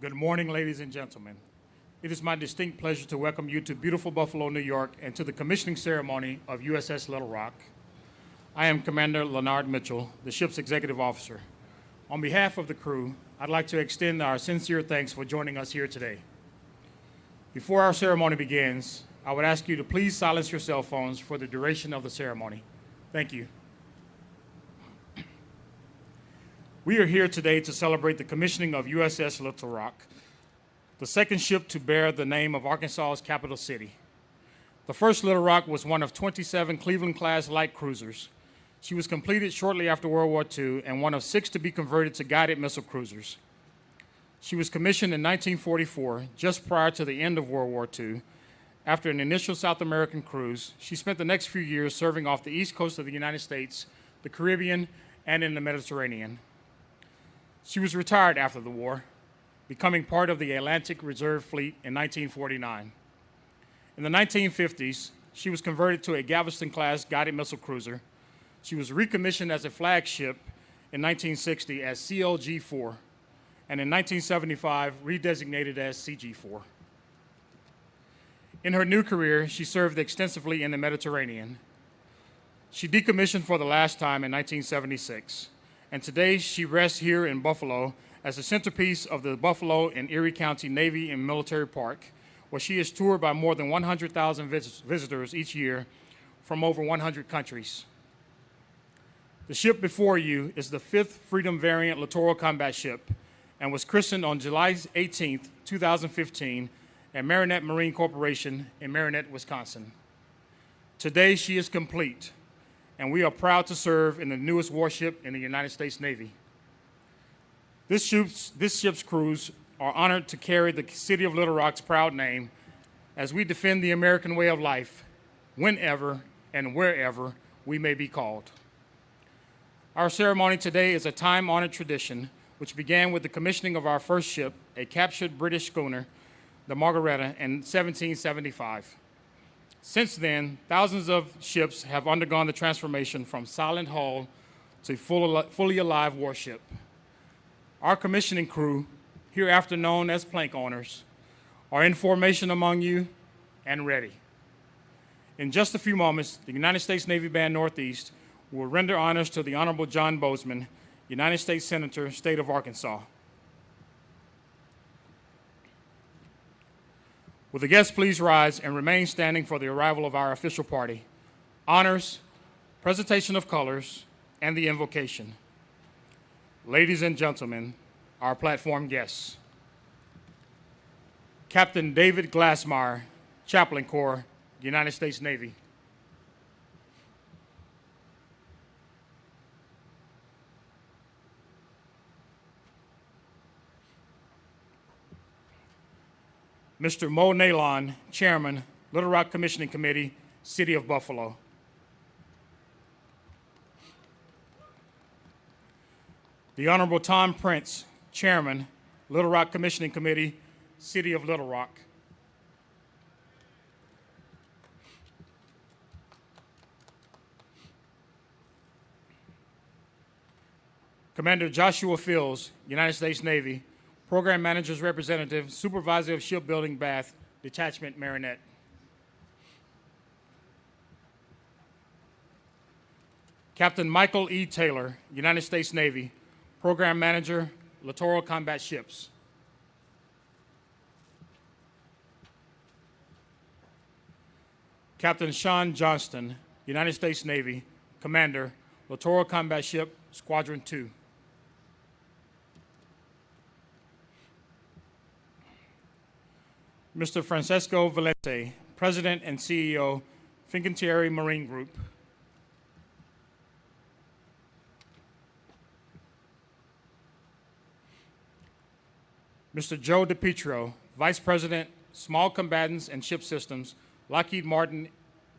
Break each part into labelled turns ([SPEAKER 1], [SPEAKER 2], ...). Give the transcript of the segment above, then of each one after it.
[SPEAKER 1] Good morning, ladies and gentlemen. It is my distinct pleasure to welcome you to beautiful Buffalo, New York, and to the commissioning ceremony of USS Little Rock. I am Commander Leonard Mitchell, the ship's executive officer. On behalf of the crew, I'd like to extend our sincere thanks for joining us here today. Before our ceremony begins, I would ask you to please silence your cell phones for the duration of the ceremony. Thank you. We are here today to celebrate the commissioning of USS Little Rock, the second ship to bear the name of Arkansas's capital city. The first Little Rock was one of 27 Cleveland-class light cruisers. She was completed shortly after World War II and one of 6 to be converted to guided missile cruisers. She was commissioned in 1944, just prior to the end of World War II. After an initial South American cruise, she spent the next few years serving off the east coast of the United States, the Caribbean, and in the Mediterranean. She was retired after the war, becoming part of the Atlantic Reserve Fleet in 1949. In the 1950s, she was converted to a Galveston-class guided missile cruiser. She was recommissioned as a flagship in 1960 as CLG-4, and in 1975, redesignated as CG-4. In her new career, she served extensively in the Mediterranean. She decommissioned for the last time in 1976. And today she rests here in Buffalo as the centerpiece of the Buffalo and Erie County Navy and Military Park, where she is toured by more than 100,000 visitors each year from over 100 countries. The ship before you is the 5th Freedom Variant Littoral combat ship and was christened on July 18, 2015 at Marinette Marine Corporation in Marinette, Wisconsin. Today she is complete, and we are proud to serve in the newest warship in the United States Navy. This ship's crews are honored to carry the city of Little Rock's proud name as we defend the American way of life whenever and wherever we may be called. Our ceremony today is a time-honored tradition which began with the commissioning of our first ship, a captured British schooner, the Margaretta, in 1775. Since then, thousands of ships have undergone the transformation from silent hull to fully alive warship. Our commissioning crew, hereafter known as plank owners, are in formation among you and ready. In just a few moments, the United States Navy Band Northeast will render honors to the Honorable John Bozeman, United States Senator, State of Arkansas. Will the guests please rise and remain standing for the arrival of our official party, honors, presentation of colors, and the invocation. Ladies and gentlemen, our platform guests. Captain David Glassmeyer, Chaplain Corps, United States Navy. Mr. Mo Nalon, Chairman, Little Rock Commissioning Committee, City of Buffalo. The Honorable Tom Prince, Chairman, Little Rock Commissioning Committee, City of Little Rock. Commander Joshua Fields, United States Navy, Program Manager's Representative, Supervisor of Shipbuilding, Bath, Detachment, Marinette. Captain Michael E. Taylor, United States Navy, Program Manager, Littoral Combat Ships. Captain Sean Johnston, United States Navy, Commander, Littoral Combat Ship, Squadron 2. Mr. Francesco Valente, President and CEO, Fincantieri Marine Group. Mr. Joe DiPietro, Vice President, Small Combatants and Ship Systems, Lockheed Martin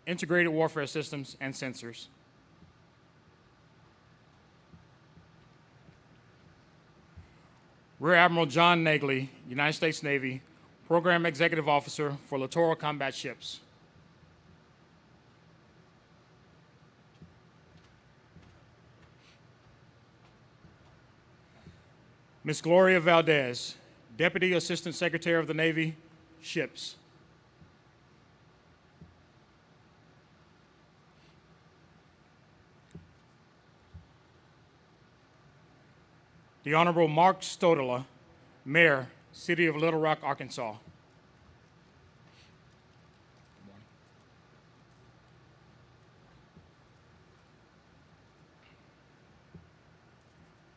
[SPEAKER 1] Integrated Warfare Systems and Sensors. Rear Admiral John Nagley, United States Navy, Program Executive Officer for Littoral Combat Ships. Ms. Gloria Valdez, Deputy Assistant Secretary of the Navy, Ships. The Honorable Mark Stodela, Mayor, City of Little Rock, Arkansas.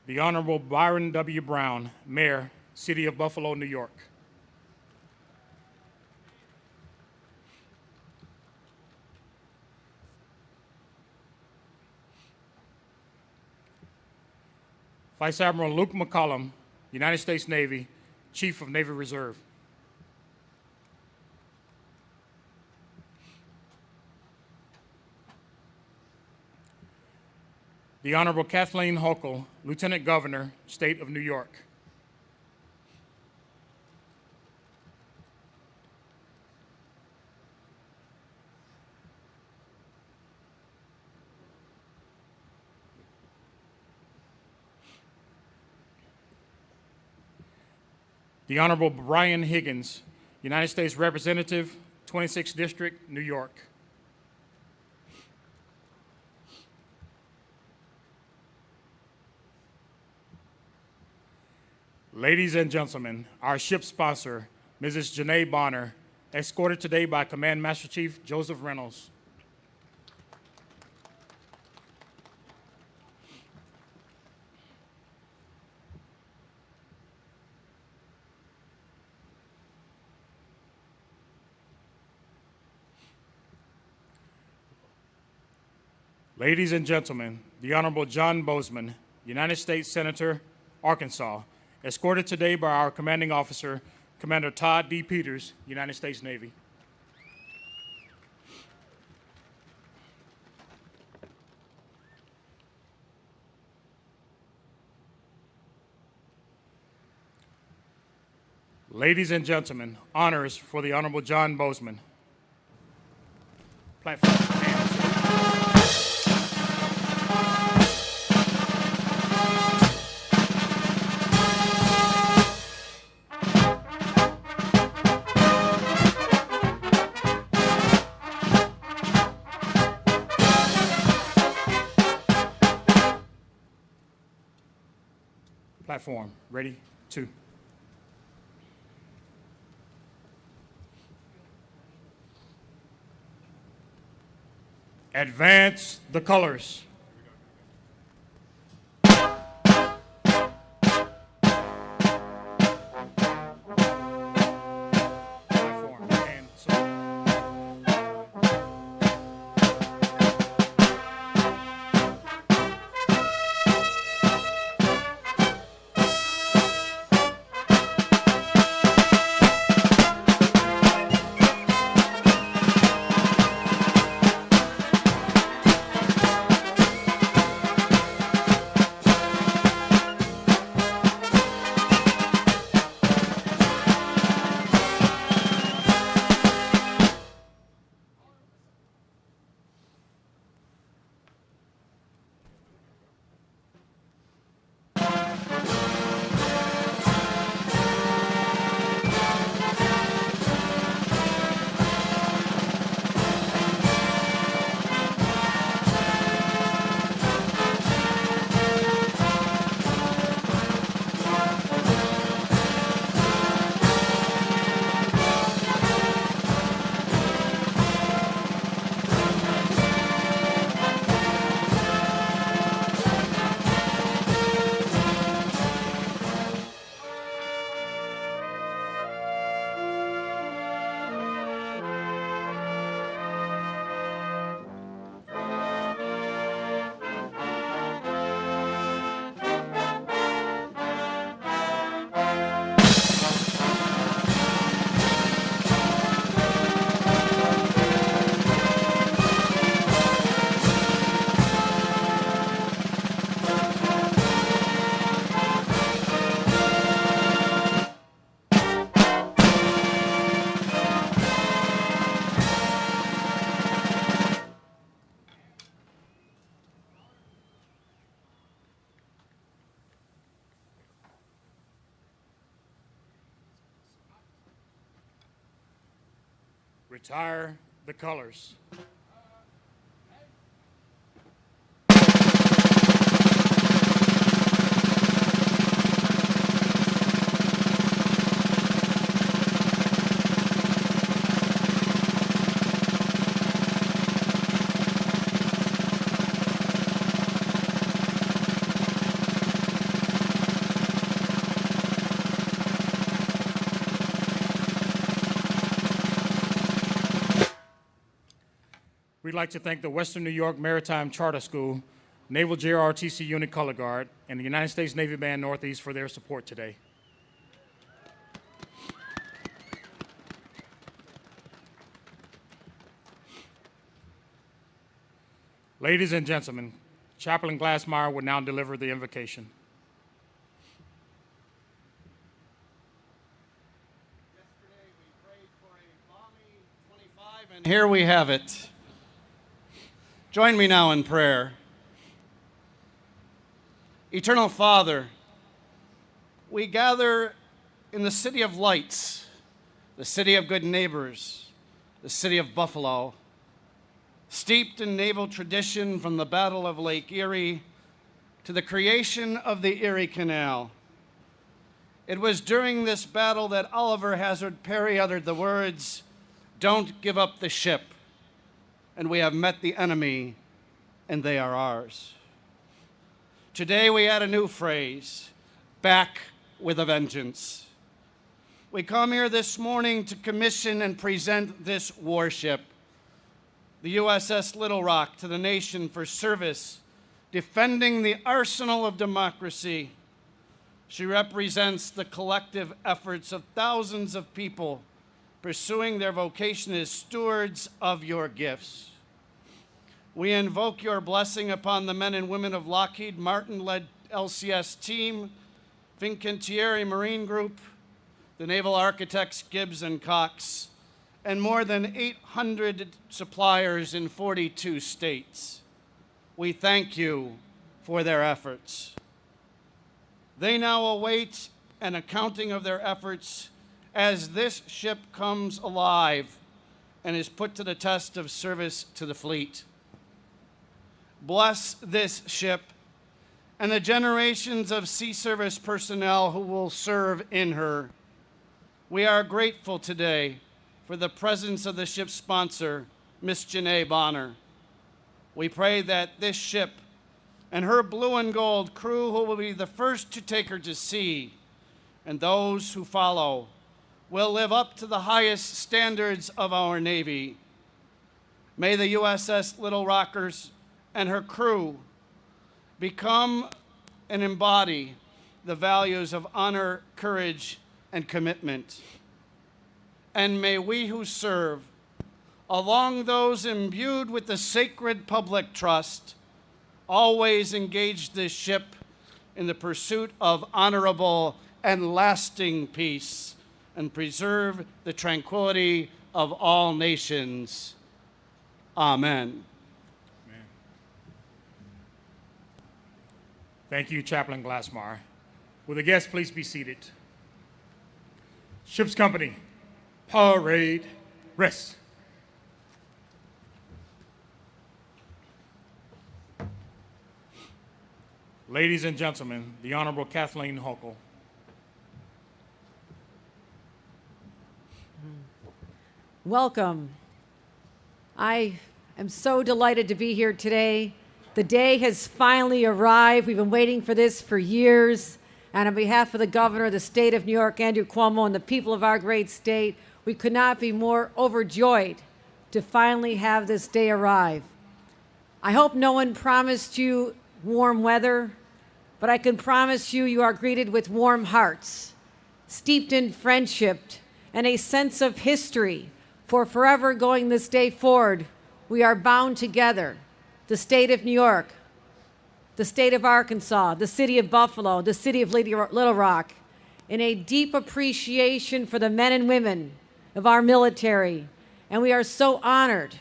[SPEAKER 1] The Honorable Byron W. Brown, Mayor, City of Buffalo, New York. Vice Admiral Luke McCollum, United States Navy, Chief of Navy Reserve. The Honorable Kathleen Hochul, Lieutenant Governor, State of New York. The Honorable Brian Higgins, United States Representative, 26th District, New York. Ladies and gentlemen, our ship sponsor, Mrs. Janae Bonner, escorted today by Command Master Chief Joseph Reynolds. Ladies and gentlemen, the Honorable John Bozeman, United States Senator, Arkansas, escorted today by our commanding officer, Commander Todd D. Peters, United States Navy. Ladies and gentlemen, honors for the Honorable John Bozeman. Platform. Platform. Ready? 2. Advance the colors. Platform. And so. Retire the colors. We'd like to thank the Western New York Maritime Charter School, Naval JROTC Unit Color Guard, and the United States Navy Band Northeast for their support today. Ladies and gentlemen, Chaplain Glassmeyer will now deliver the invocation.
[SPEAKER 2] Yesterday we prayed for a balmy 25, and here we have it. Join me now in prayer. Eternal Father, we gather in the city of lights, the city of good neighbors, the city of Buffalo, steeped in naval tradition from the Battle of Lake Erie to the creation of the Erie Canal. It was during this battle that Oliver Hazard Perry uttered the words, "Don't give up the ship," and we have met the enemy, and they are ours. Today we add a new phrase, back with a vengeance. We come here this morning to commission and present this warship, the USS Little Rock, to the nation for service, defending the arsenal of democracy. She represents the collective efforts of thousands of people pursuing their vocation as stewards of your gifts. We invoke your blessing upon the men and women of Lockheed Martin-led LCS team, Fincantieri Marine Group, the Naval Architects Gibbs and Cox, and more than 800 suppliers in 42 states. We thank you for their efforts. They now await an accounting of their efforts as this ship comes alive and is put to the test of service to the fleet. Bless this ship and the generations of sea service personnel who will serve in her. We are grateful today for the presence of the ship's sponsor, Miss Janae Bonner. We pray that this ship and her blue and gold crew who will be the first to take her to sea, and those who follow, will live up to the highest standards of our Navy. May the USS Little Rockers and her crew become and embody the values of honor, courage, and commitment. And may we who serve, along those imbued with the sacred public trust, always engage this ship in the pursuit of honorable and lasting peace, and preserve the tranquility of all nations. Amen.
[SPEAKER 1] Amen. Thank you, Chaplain Glassmeyer. Will the guests please be seated? Ship's company, parade, rest. Ladies and gentlemen, the Honorable Kathleen Hochul.
[SPEAKER 3] Welcome. I am so delighted to be here today. The day has finally arrived. We've been waiting for this for years. And on behalf of the governor of the state of New York, Andrew Cuomo, and the people of our great state, we could not be more overjoyed to finally have this day arrive. I hope no one promised you warm weather, but I can promise you you are greeted with warm hearts, steeped in friendship and a sense of history. For forever going this day forward, we are bound together, the state of New York, the state of Arkansas, the city of Buffalo, the city of Little Rock, in a deep appreciation for the men and women of our military. And we are so honored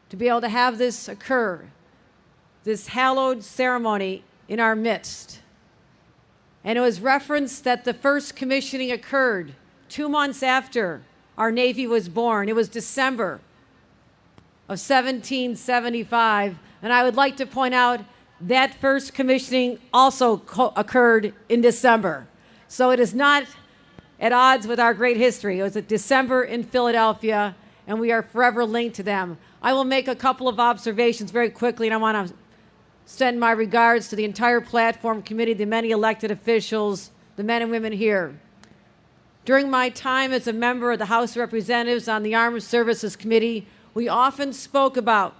[SPEAKER 3] to be able to have this occur, this hallowed ceremony in our midst. And it was referenced that the first commissioning occurred 2 months after our Navy was born. It was December of 1775, and I would like to point out that first commissioning also occurred in December. So it is not at odds with our great history. It was at December in Philadelphia, and we are forever linked to them. I will make a couple of observations very quickly, and I want to send my regards to the entire platform committee, the many elected officials, the men and women here. During my time as a member of the House of Representatives on the Armed Services Committee, we often spoke about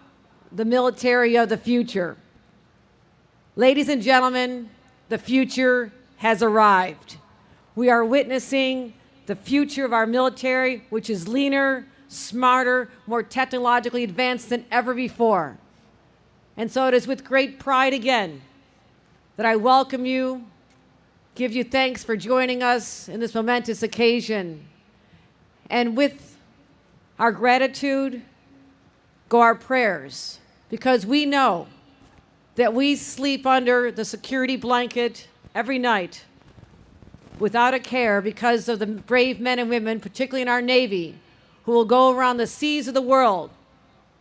[SPEAKER 3] the military of the future. Ladies and gentlemen, the future has arrived. We are witnessing the future of our military, which is leaner, smarter, more technologically advanced than ever before. And so it is with great pride again that I welcome you, give you thanks for joining us in this momentous occasion. And with our gratitude go our prayers, because we know that we sleep under the security blanket every night without a care because of the brave men and women, particularly in our Navy, who will go around the seas of the world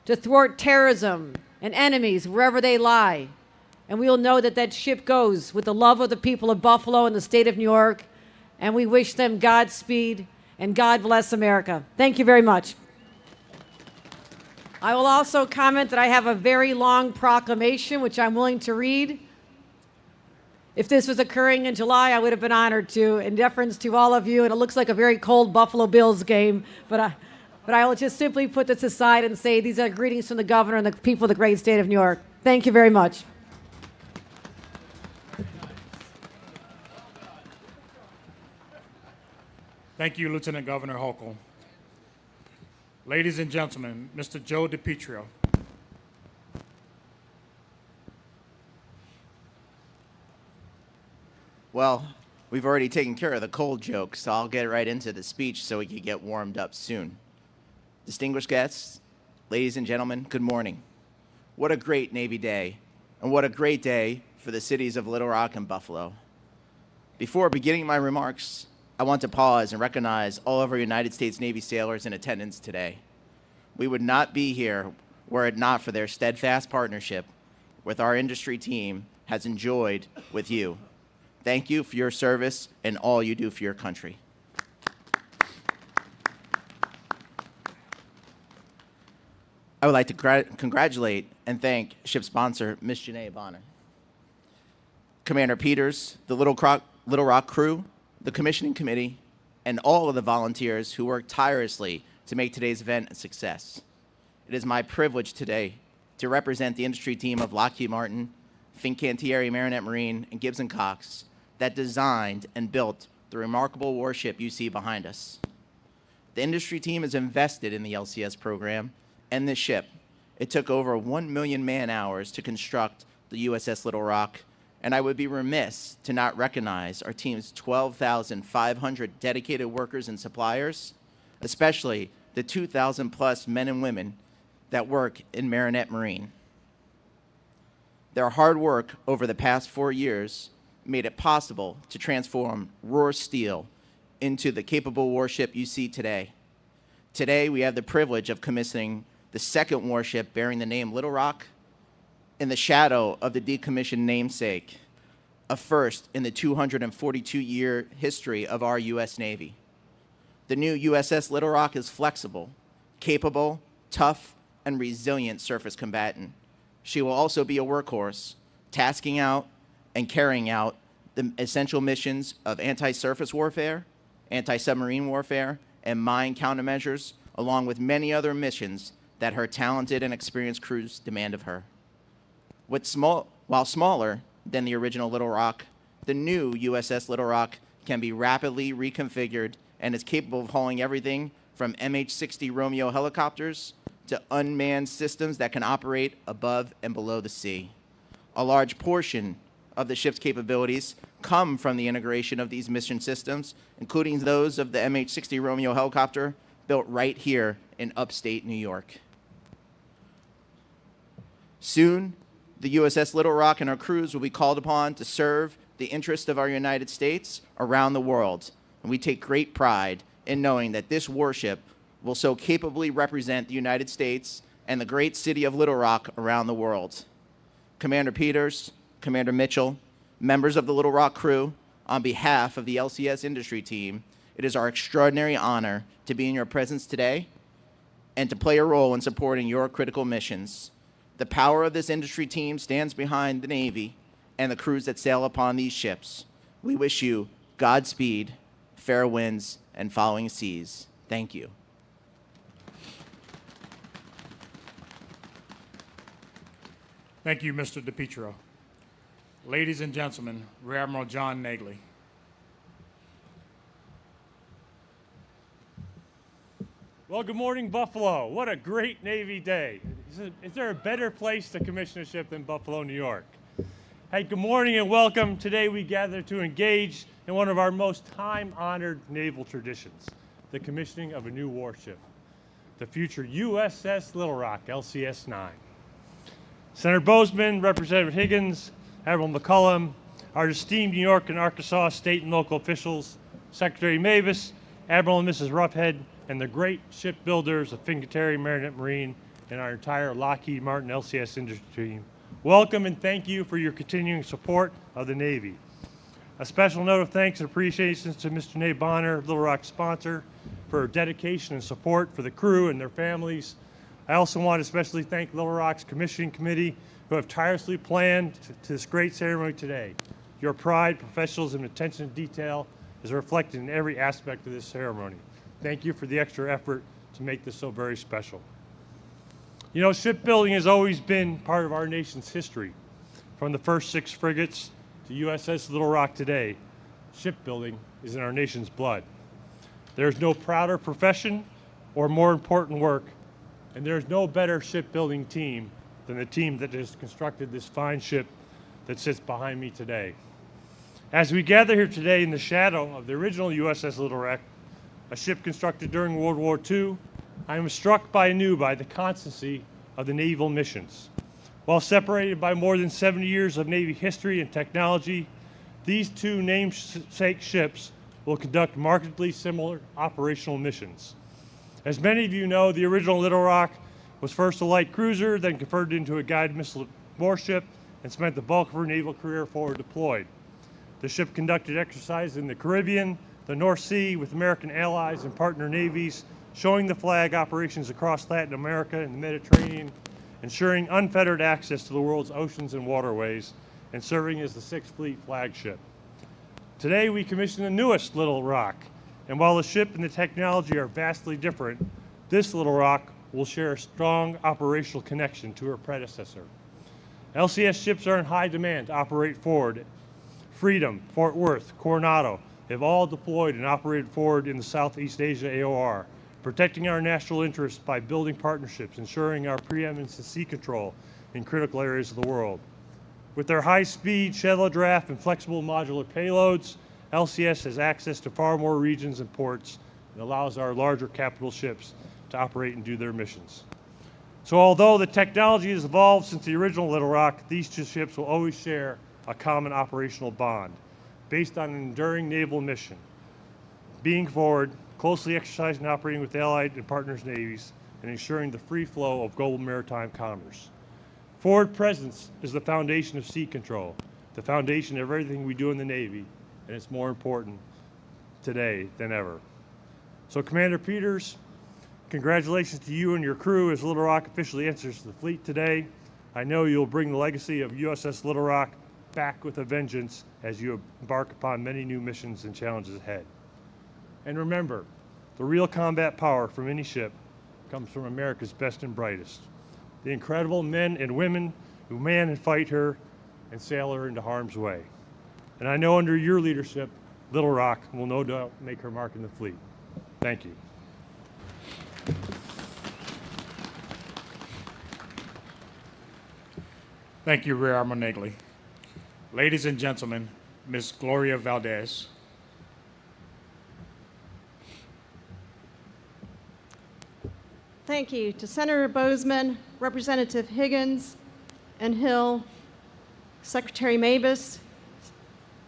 [SPEAKER 3] to thwart terrorism and enemies wherever they lie. And we will know that that ship goes with the love of the people of Buffalo and the state of New York, and we wish them Godspeed and God bless America. Thank you very much. I will also comment that I have a very long proclamation, which I'm willing to read. If this was occurring in July, I would have been honored to, in deference to all of you, and it looks like a very cold Buffalo Bills game, but I will just simply put this aside and say these are greetings from the governor and the people of the great state of New York. Thank you very much.
[SPEAKER 1] Thank you, Lieutenant Governor Hochul. Ladies and gentlemen, Mr. Joe DiPietro.
[SPEAKER 4] Well, we've already taken care of the cold jokes, so I'll get right into the speech so we can get warmed up soon. Distinguished guests, ladies and gentlemen, good morning. What a great Navy Day, and what a great day for the cities of Little Rock and Buffalo. Before beginning my remarks, I want to pause and recognize all of our United States Navy sailors in attendance today. We would not be here were it not for their steadfast partnership with our industry team has enjoyed with you. Thank you for your service and all you do for your country. I would like to congratulate and thank ship sponsor, Ms. Janae Bonner, Commander Peters, the Little Rock crew, the commissioning committee, and all of the volunteers who worked tirelessly to make today's event a success. It is my privilege today to represent the industry team of Lockheed Martin, Fincantieri Marinette Marine, and Gibbs & Cox that designed and built the remarkable warship you see behind us. The industry team is invested in the LCS program and this ship. It took over 1 million man-hours to construct the USS Little Rock, and I would be remiss to not recognize our team's 12,500 dedicated workers and suppliers, especially the 2,000+ men and women that work in Marinette Marine. Their hard work over the past 4 years made it possible to transform raw steel into the capable warship you see today. Today, we have the privilege of commissioning the second warship bearing the name Little Rock in the shadow of the decommissioned namesake, a first in the 242-year history of our U.S. Navy. The new USS Little Rock is flexible, capable, tough, and resilient surface combatant. She will also be a workhorse, tasking out and carrying out the essential missions of anti-surface warfare, anti-submarine warfare, and mine countermeasures, along with many other missions that her talented and experienced crews demand of her. While smaller than the original Little Rock, the new USS Little Rock can be rapidly reconfigured and is capable of hauling everything from MH-60 Romeo helicopters to unmanned systems that can operate above and below the sea. A large portion of the ship's capabilities come from the integration of these mission systems, including those of the MH-60 Romeo helicopter built right here in upstate New York. Soon, the USS Little Rock and her crews will be called upon to serve the interests of our United States around the world, and we take great pride in knowing that this warship will so capably represent the United States and the great city of Little Rock around the world. Commander Peters, Commander Mitchell, members of the Little Rock crew, on behalf of the LCS industry team, it is our extraordinary honor to be in your presence today and to play a role in supporting your critical missions. The power of this industry team stands behind the Navy and the crews that sail upon these ships. We wish you Godspeed, fair winds, and following seas. Thank you.
[SPEAKER 1] Thank you, Mr. DiPietro. Ladies and gentlemen, Rear Admiral John Nagley.
[SPEAKER 5] Well, good morning, Buffalo. What a great Navy day. Is there a better place to commission a ship than Buffalo, New York? Hey, good morning and welcome. Today we gather to engage in one of our most time-honored naval traditions, the commissioning of a new warship, the future USS Little Rock, LCS-9. Senator Bozeman, Representative Higgins, Admiral McCullum, our esteemed New York and Arkansas state and local officials, Secretary Mavis, Admiral and Mrs. Roughhead, and the great shipbuilders of Fincantieri Marinette Marine and our entire Lockheed Martin LCS industry team. Welcome and thank you for your continuing support of the Navy. A special note of thanks and appreciation to Mr. Nate Bonner, Little Rock sponsor, for her dedication and support for the crew and their families. I also want to especially thank Little Rock's commissioning committee who have tirelessly planned to this great ceremony today. Your pride, professionalism, and attention to detail is reflected in every aspect of this ceremony. Thank you for the extra effort to make this so very special. You know, shipbuilding has always been part of our nation's history. From the first 6 frigates to USS Little Rock today, shipbuilding is in our nation's blood. There's no prouder profession or more important work, and there's no better shipbuilding team than the team that has constructed this fine ship that sits behind me today. As we gather here today in the shadow of the original USS Little Rock, a ship constructed during World War II, I am struck anew by the constancy of the naval missions. While separated by more than 70 years of Navy history and technology, these two namesake ships will conduct markedly similar operational missions. As many of you know, the original Little Rock was first a light cruiser, then converted into a guided missile warship, and spent the bulk of her naval career forward deployed. The ship conducted exercises in the Caribbean, the North Sea with American allies and partner navies, showing the flag operations across Latin America and the Mediterranean, ensuring unfettered access to the world's oceans and waterways, and serving as the 6th Fleet flagship. Today we commission the newest Little Rock, and while the ship and the technology are vastly different, this Little Rock will share a strong operational connection to her predecessor. LCS ships are in high demand to operate forward. Freedom, Fort Worth, Coronado have all deployed and operated forward in the Southeast Asia AOR, protecting our national interests by building partnerships, ensuring our preeminence in sea control in critical areas of the world. With their high-speed, shallow draft, and flexible modular payloads, LCS has access to far more regions and ports and allows our larger capital ships to operate and do their missions. So although the technology has evolved since the original Little Rock, these two ships will always share a common operational bond based on an enduring naval mission, being forward, closely exercising and operating with allied and partners navies, and ensuring the free flow of global maritime commerce. Forward presence is the foundation of sea control, the foundation of everything we do in the Navy, and it's more important today than ever. So Commander Peters, congratulations to you and your crew as Little Rock officially enters the fleet today. I know you'll bring the legacy of USS Little Rock back with a vengeance as you embark upon many new missions and challenges ahead. And remember, the real combat power from any ship comes from America's best and brightest, the incredible men and women who man and fight her and sail her into harm's way. And I know under your leadership, Little Rock will no doubt make her mark in the fleet. Thank you.
[SPEAKER 1] Thank you, Rear Admiral Nagley. Ladies and gentlemen, Ms. Gloria Valdez.
[SPEAKER 6] Thank you to Senator Bozeman, Representative Higgins and Hill, Secretary Mavis,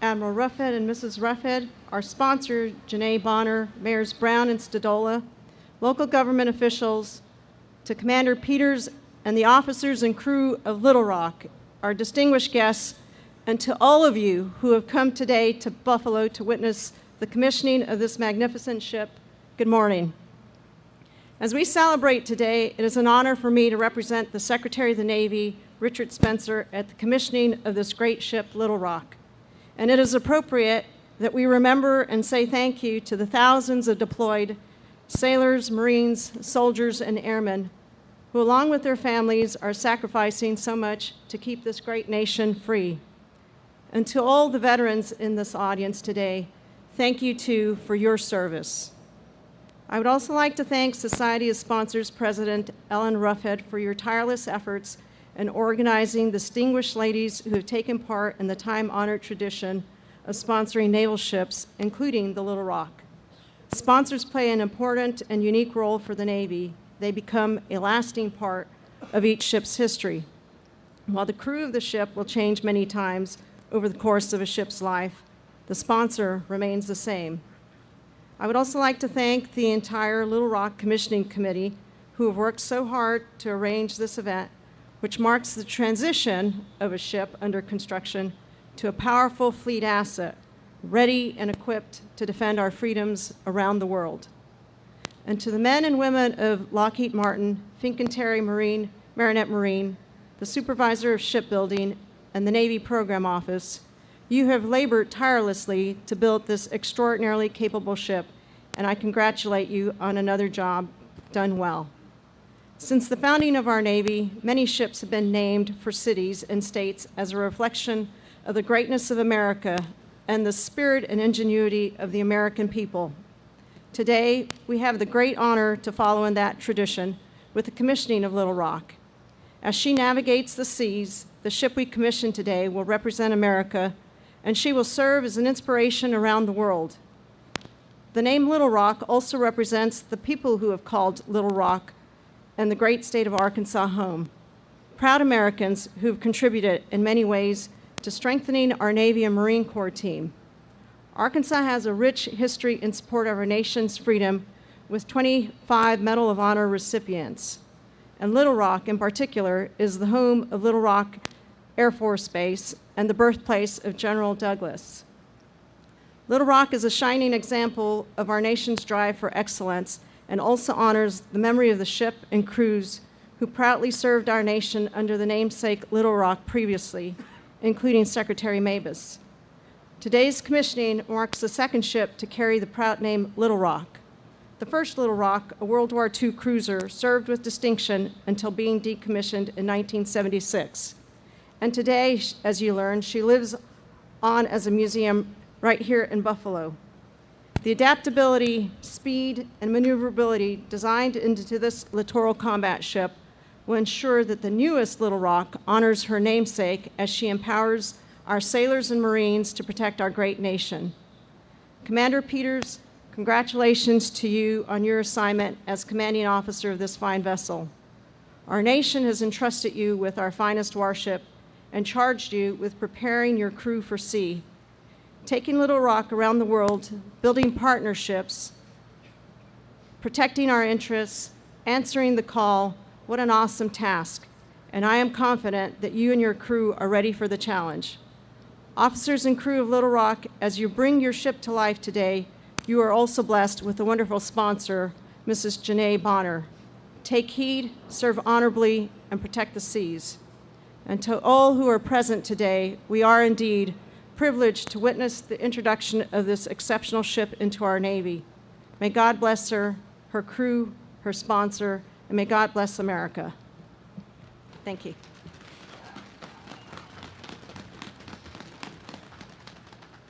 [SPEAKER 6] Admiral Ruffhead and Mrs. Ruffhead, our sponsor, Janae Bonner, Mayors Brown and Stodola, local government officials, to Commander Peters and the officers and crew of Little Rock, our distinguished guests, and to all of you who have come today to Buffalo to witness the commissioning of this magnificent ship, good morning. As we celebrate today, it is an honor for me to represent the Secretary of the Navy, Richard Spencer, at the commissioning of this great ship, Little Rock. And it is appropriate that we remember and say thank you to the thousands of deployed sailors, Marines, soldiers, and airmen who, along with their families, are sacrificing so much to keep this great nation free. And to all the veterans in this audience today, thank you too for your service. I would also like to thank Society of Sponsors President Ellen Ruffhead for your tireless efforts in organizing distinguished ladies who have taken part in the time-honored tradition of sponsoring naval ships, including the Little Rock. Sponsors play an important and unique role for the Navy. They become a lasting part of each ship's history. While the crew of the ship will change many times over the course of a ship's life, the sponsor remains the same. I would also like to thank the entire Little Rock Commissioning Committee who have worked so hard to arrange this event, which marks the transition of a ship under construction to a powerful fleet asset, ready and equipped to defend our freedoms around the world. And to the men and women of Lockheed Martin, Fincantieri Marine, Marinette Marine, the Supervisor of Shipbuilding, and the Navy Program Office, you have labored tirelessly to build this extraordinarily capable ship, and I congratulate you on another job done well. Since the founding of our Navy, many ships have been named for cities and states as a reflection of the greatness of America and the spirit and ingenuity of the American people. Today, we have the great honor to follow in that tradition with the commissioning of Little Rock. As she navigates the seas, the ship we commissioned today will represent America, and she will serve as an inspiration around the world. The name Little Rock also represents the people who have called Little Rock and the great state of Arkansas home. Proud Americans who have contributed in many ways to strengthening our Navy and Marine Corps team. Arkansas has a rich history in support of our nation's freedom with 25 Medal of Honor recipients. And Little Rock, in particular, is the home of Little Rock Air Force Base and the birthplace of General Douglas. Little Rock is a shining example of our nation's drive for excellence and also honors the memory of the ship and crews who proudly served our nation under the namesake Little Rock previously, including Secretary Mabus. Today's commissioning marks the second ship to carry the proud name Little Rock. The first Little Rock, a World War II cruiser, served with distinction until being decommissioned in 1976. And today, as you learn, she lives on as a museum right here in Buffalo. The adaptability, speed, and maneuverability designed into this littoral combat ship will ensure that the newest Little Rock honors her namesake as she empowers our sailors and Marines to protect our great nation. Commander Peters, congratulations to you on your assignment as commanding officer of this fine vessel. Our nation has entrusted you with our finest warship and charged you with preparing your crew for sea, taking Little Rock around the world, building partnerships, protecting our interests, answering the call. What an awesome task. And I am confident that you and your crew are ready for the challenge. Officers and crew of Little Rock, as you bring your ship to life today, you are also blessed with a wonderful sponsor, Mrs. Janae Bonner. Take heed, serve honorably, and protect the seas. And to all who are present today, we are indeed privileged to witness the introduction of this exceptional ship into our Navy. May God bless her, her crew, her sponsor, and may God bless America. Thank you.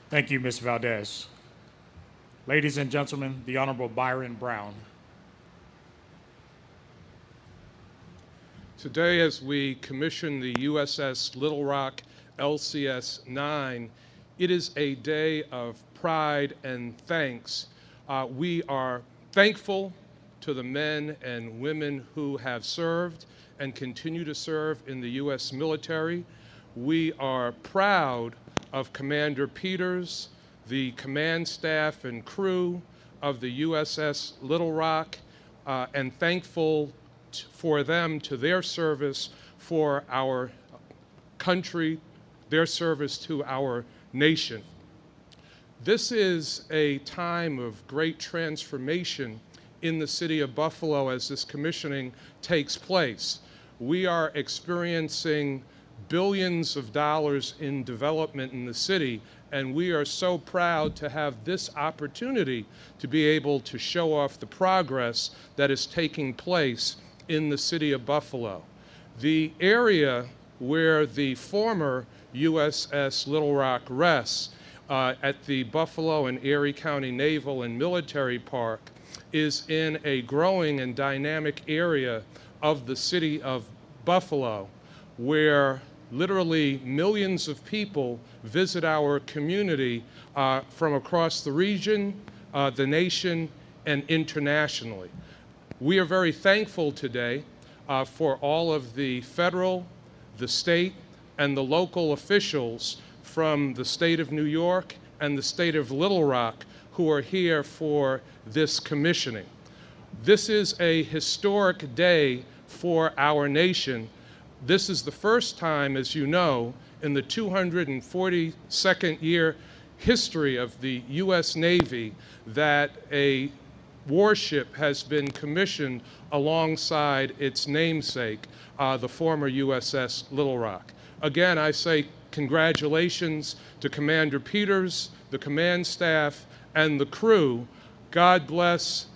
[SPEAKER 1] Thank you, Ms. Valdez. Ladies and gentlemen, the Honorable Byron Brown.
[SPEAKER 7] Today, as we commission the USS Little Rock LCS 9, it is a day of pride and thanks. We are thankful to the men and women who have served and continue to serve in the U.S. military. We are proud of Commander Peters, the command staff and crew of the USS Little Rock, and thankful for them to their service for our country, their service to our nation. This is a time of great transformation in the city of Buffalo as this commissioning takes place. We are experiencing billions of dollars in development in the city, and we are so proud to have this opportunity to be able to show off the progress that is taking place in the city of Buffalo. The area where the former USS Little Rock rests at the Buffalo and Erie County Naval and Military Park is in a growing and dynamic area of the city of Buffalo, where literally millions of people visit our community from across the region, the nation, and internationally. We are very thankful today for all of the federal, the state, and the local officials from the state of New York and the state of Little Rock who are here for this commissioning. This is a historic day for our nation. This is the first time, as you know, in the 242nd year history of the U.S. Navy that a warship has been commissioned alongside its namesake, the former USS Little Rock. Again, I say congratulations to Commander Peters, the command staff, and the crew. God bless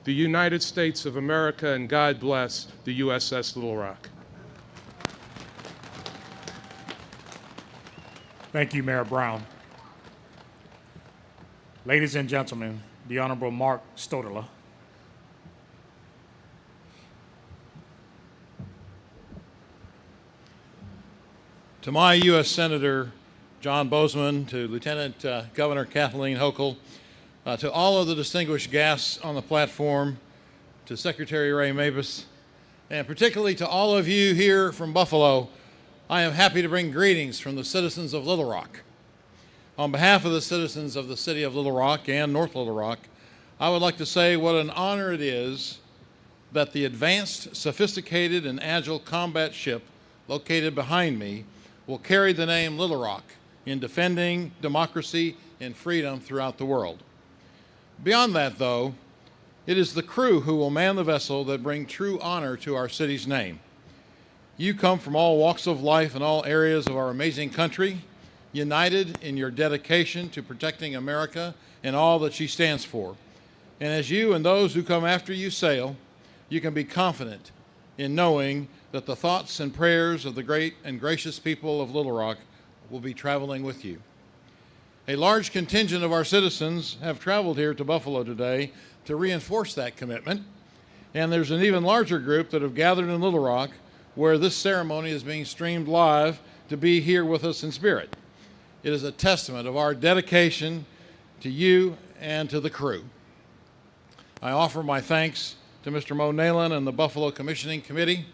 [SPEAKER 7] the United States of America, and God bless the USS Little Rock.
[SPEAKER 1] Thank you, Mayor Brown. Ladies and gentlemen, the Honorable Mark Stodela.
[SPEAKER 8] To my U.S. Senator John Bozeman, to Lieutenant Governor Kathleen Hochul, to all of the distinguished guests on the platform, to Secretary Ray Mabus, and particularly to all of you here from Buffalo, I am happy to bring greetings from the citizens of Little Rock. On behalf of the citizens of the city of Little Rock and North Little Rock, I would like to say what an honor it is that the advanced, sophisticated, and agile combat ship located behind me will carry the name Little Rock in defending democracy and freedom throughout the world. Beyond that, though, it is the crew who will man the vessel that bring true honor to our city's name. You come from all walks of life and all areas of our amazing country, united in your dedication to protecting America and all that she stands for. And as you and those who come after you sail, you can be confident in knowing that the thoughts and prayers of the great and gracious people of Little Rock will be traveling with you. A large contingent of our citizens have traveled here to Buffalo today to reinforce that commitment, and there's an even larger group that have gathered in Little Rock where this ceremony is being streamed live to be here with us in spirit. It is a testament of our dedication to you and to the crew. I offer my thanks to Mr. Mo Nalen and the Buffalo Commissioning Committee,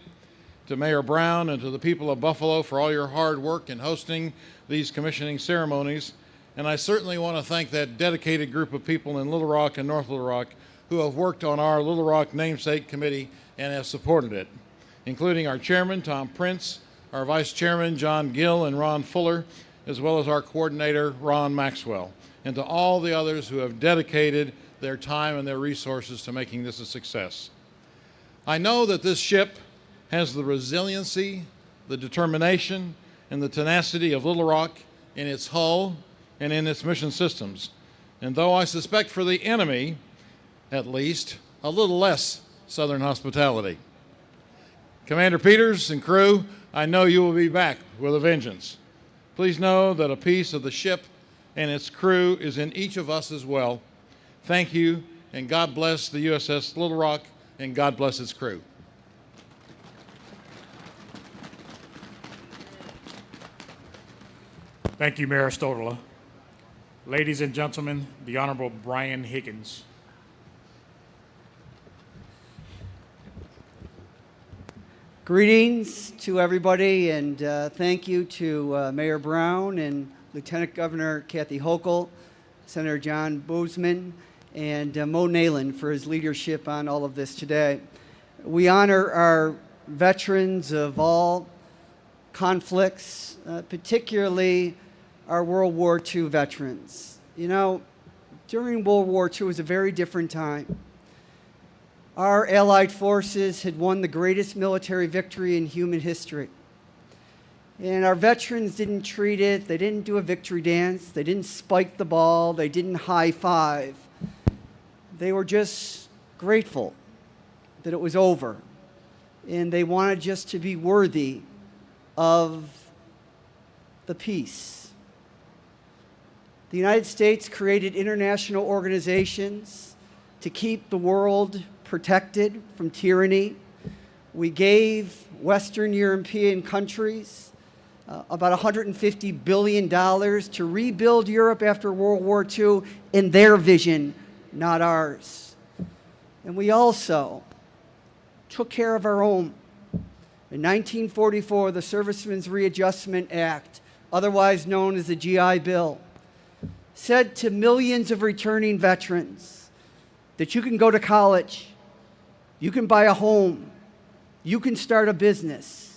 [SPEAKER 8] to Mayor Brown and to the people of Buffalo for all your hard work in hosting these commissioning ceremonies. And I certainly want to thank that dedicated group of people in Little Rock and North Little Rock who have worked on our Little Rock Namesake Committee and have supported it, including our chairman, Tom Prince, our vice chairman, John Gill and Ron Fuller, as well as our coordinator, Ron Maxwell, and to all the others who have dedicated their time and their resources to making this a success. I know that this ship has the resiliency, the determination, and the tenacity of Little Rock in its hull and in its mission systems. And though I suspect for the enemy, at least, a little less Southern hospitality. Commander Peters and crew, I know you will be back with a vengeance. Please know that a piece of the ship and its crew is in each of us as well. Thank you, and God bless the USS Little Rock, and God bless its crew.
[SPEAKER 1] Thank you, Mayor Stodela. Ladies and gentlemen, the Honorable Brian Higgins.
[SPEAKER 9] Greetings to everybody, and thank you to Mayor Brown and Lieutenant Governor Kathy Hochul, Senator John Boozman, and Mo Nalen for his leadership on all of this today. We honor our veterans of all conflicts, particularly our World War II veterans. You know, during World War II was a very different time. Our Allied forces had won the greatest military victory in human history. And our veterans didn't treat it, they didn't do a victory dance, they didn't spike the ball, they didn't high five. They were just grateful that it was over. And they wanted just to be worthy of the peace. The United States created international organizations to keep the world protected from tyranny. We gave Western European countries about $150 billion to rebuild Europe after World War II in their vision, not ours. And we also took care of our own. In 1944, the Servicemen's Readjustment Act, otherwise known as the GI Bill, said to millions of returning veterans that you can go to college, you can buy a home, you can start a business.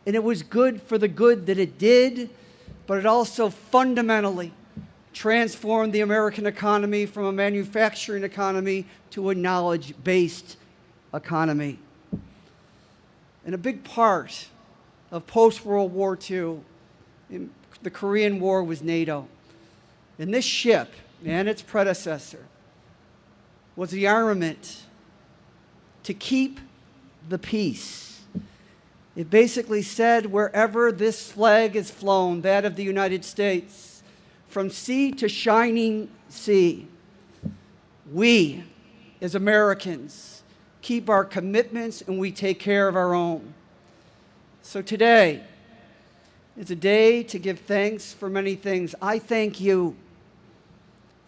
[SPEAKER 9] And it was good for the good that it did, but it also fundamentally transformed the American economy from a manufacturing economy to a knowledge-based economy. And a big part of post-World War II, in the Korean War, was NATO. And this ship and its predecessor was the armament to keep the peace. It basically said wherever this flag is flown, that of the United States, from sea to shining sea, we as Americans keep our commitments and we take care of our own. So today is a day to give thanks for many things. I thank you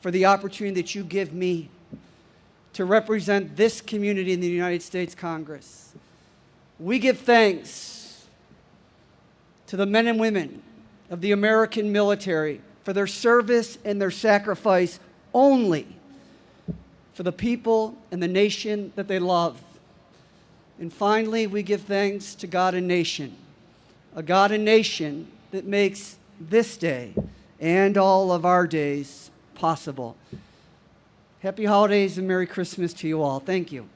[SPEAKER 9] for the opportunity that you give me to represent this community in the United States Congress. We give thanks to the men and women of the American military for their service and their sacrifice only for the people and the nation that they love. And finally, we give thanks to God and nation, a God and nation that makes this day and all of our days possible. Happy holidays and Merry Christmas to you all. Thank you.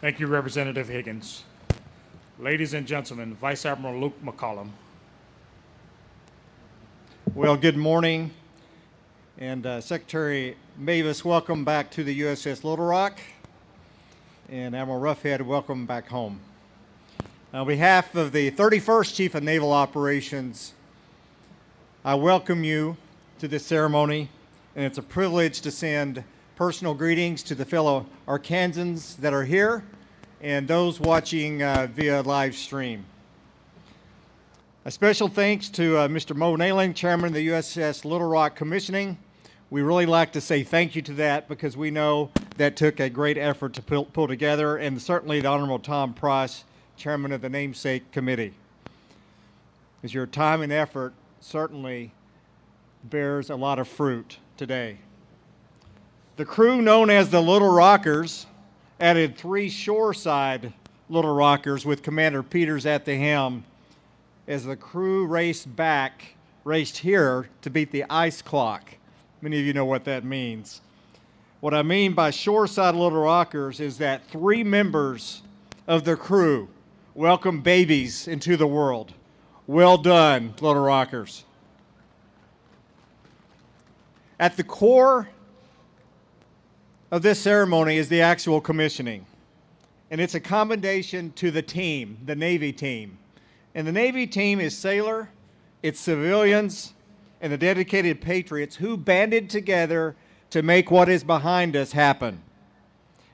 [SPEAKER 1] Thank you, Representative Higgins. Ladies and gentlemen, Vice Admiral Luke McCollum.
[SPEAKER 10] Well, good morning. And Secretary Mavis, welcome back to the USS Little Rock. And Admiral Roughead, welcome back home. On behalf of the 31st Chief of Naval Operations, I welcome you to this ceremony, and it's a privilege to send personal greetings to the fellow Arkansans that are here and those watching via live stream. A special thanks to Mr. Mo Nalen, Chairman of the USS Little Rock Commissioning. We really like to say thank you to that because we know that took a great effort to pull together, and certainly the Honorable Tom Price, Chairman of the Namesake Committee. As your time and effort certainly bears a lot of fruit today. The crew known as the Little Rockers added 3 shoreside Little Rockers with Commander Peters at the helm as the crew raced here to beat the ice clock. Many of you know what that means. What I mean by shoreside Little Rockers is that 3 members of the crew welcomed babies into the world. Well done, Little Rockers. At the core of this ceremony is the actual commissioning. And it's a commendation to the team, the Navy team. And the Navy team is sailor, it's civilians, and the dedicated patriots who banded together to make what is behind us happen.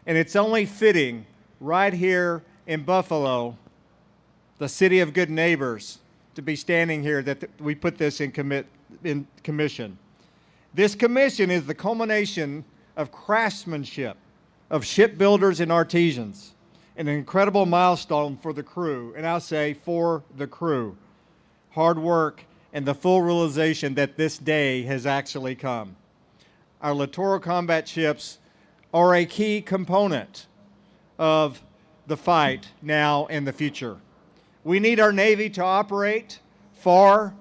[SPEAKER 10] And it's only fitting right here in Buffalo, the city of good neighbors, to be standing here that we put this in commission. This commission is the culmination of craftsmanship of shipbuilders and artisans. an incredible milestone for the crew, and I'll say for the crew. Hard work and the full realization that this day has actually come. Our littoral combat ships are a key component of the fight now and the future. We need our Navy to operate far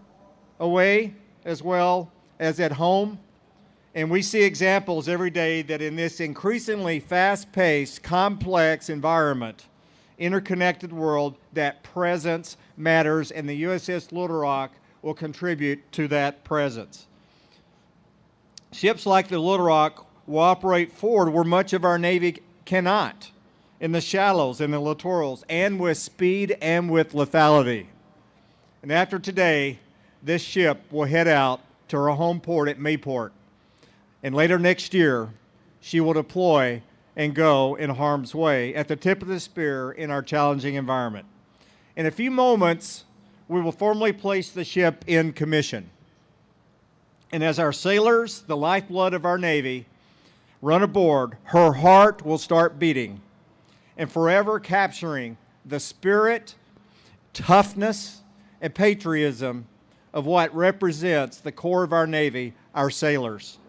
[SPEAKER 10] away as well as at home. And we see examples every day that in this increasingly fast-paced, complex environment, interconnected world, that presence matters, and the USS Little Rock will contribute to that presence. Ships like the Little Rock will operate forward where much of our Navy cannot, in the shallows, in the littorals, and with speed and with lethality. And after today, this ship will head out to her home port at Mayport. And later next year, she will deploy and go in harm's way at the tip of the spear in our challenging environment. In a few moments, we will formally place the ship in commission. And as our sailors, the lifeblood of our Navy, run aboard, her heart will start beating and forever capturing the spirit, toughness, and patriotism of what represents the core of our Navy, our sailors.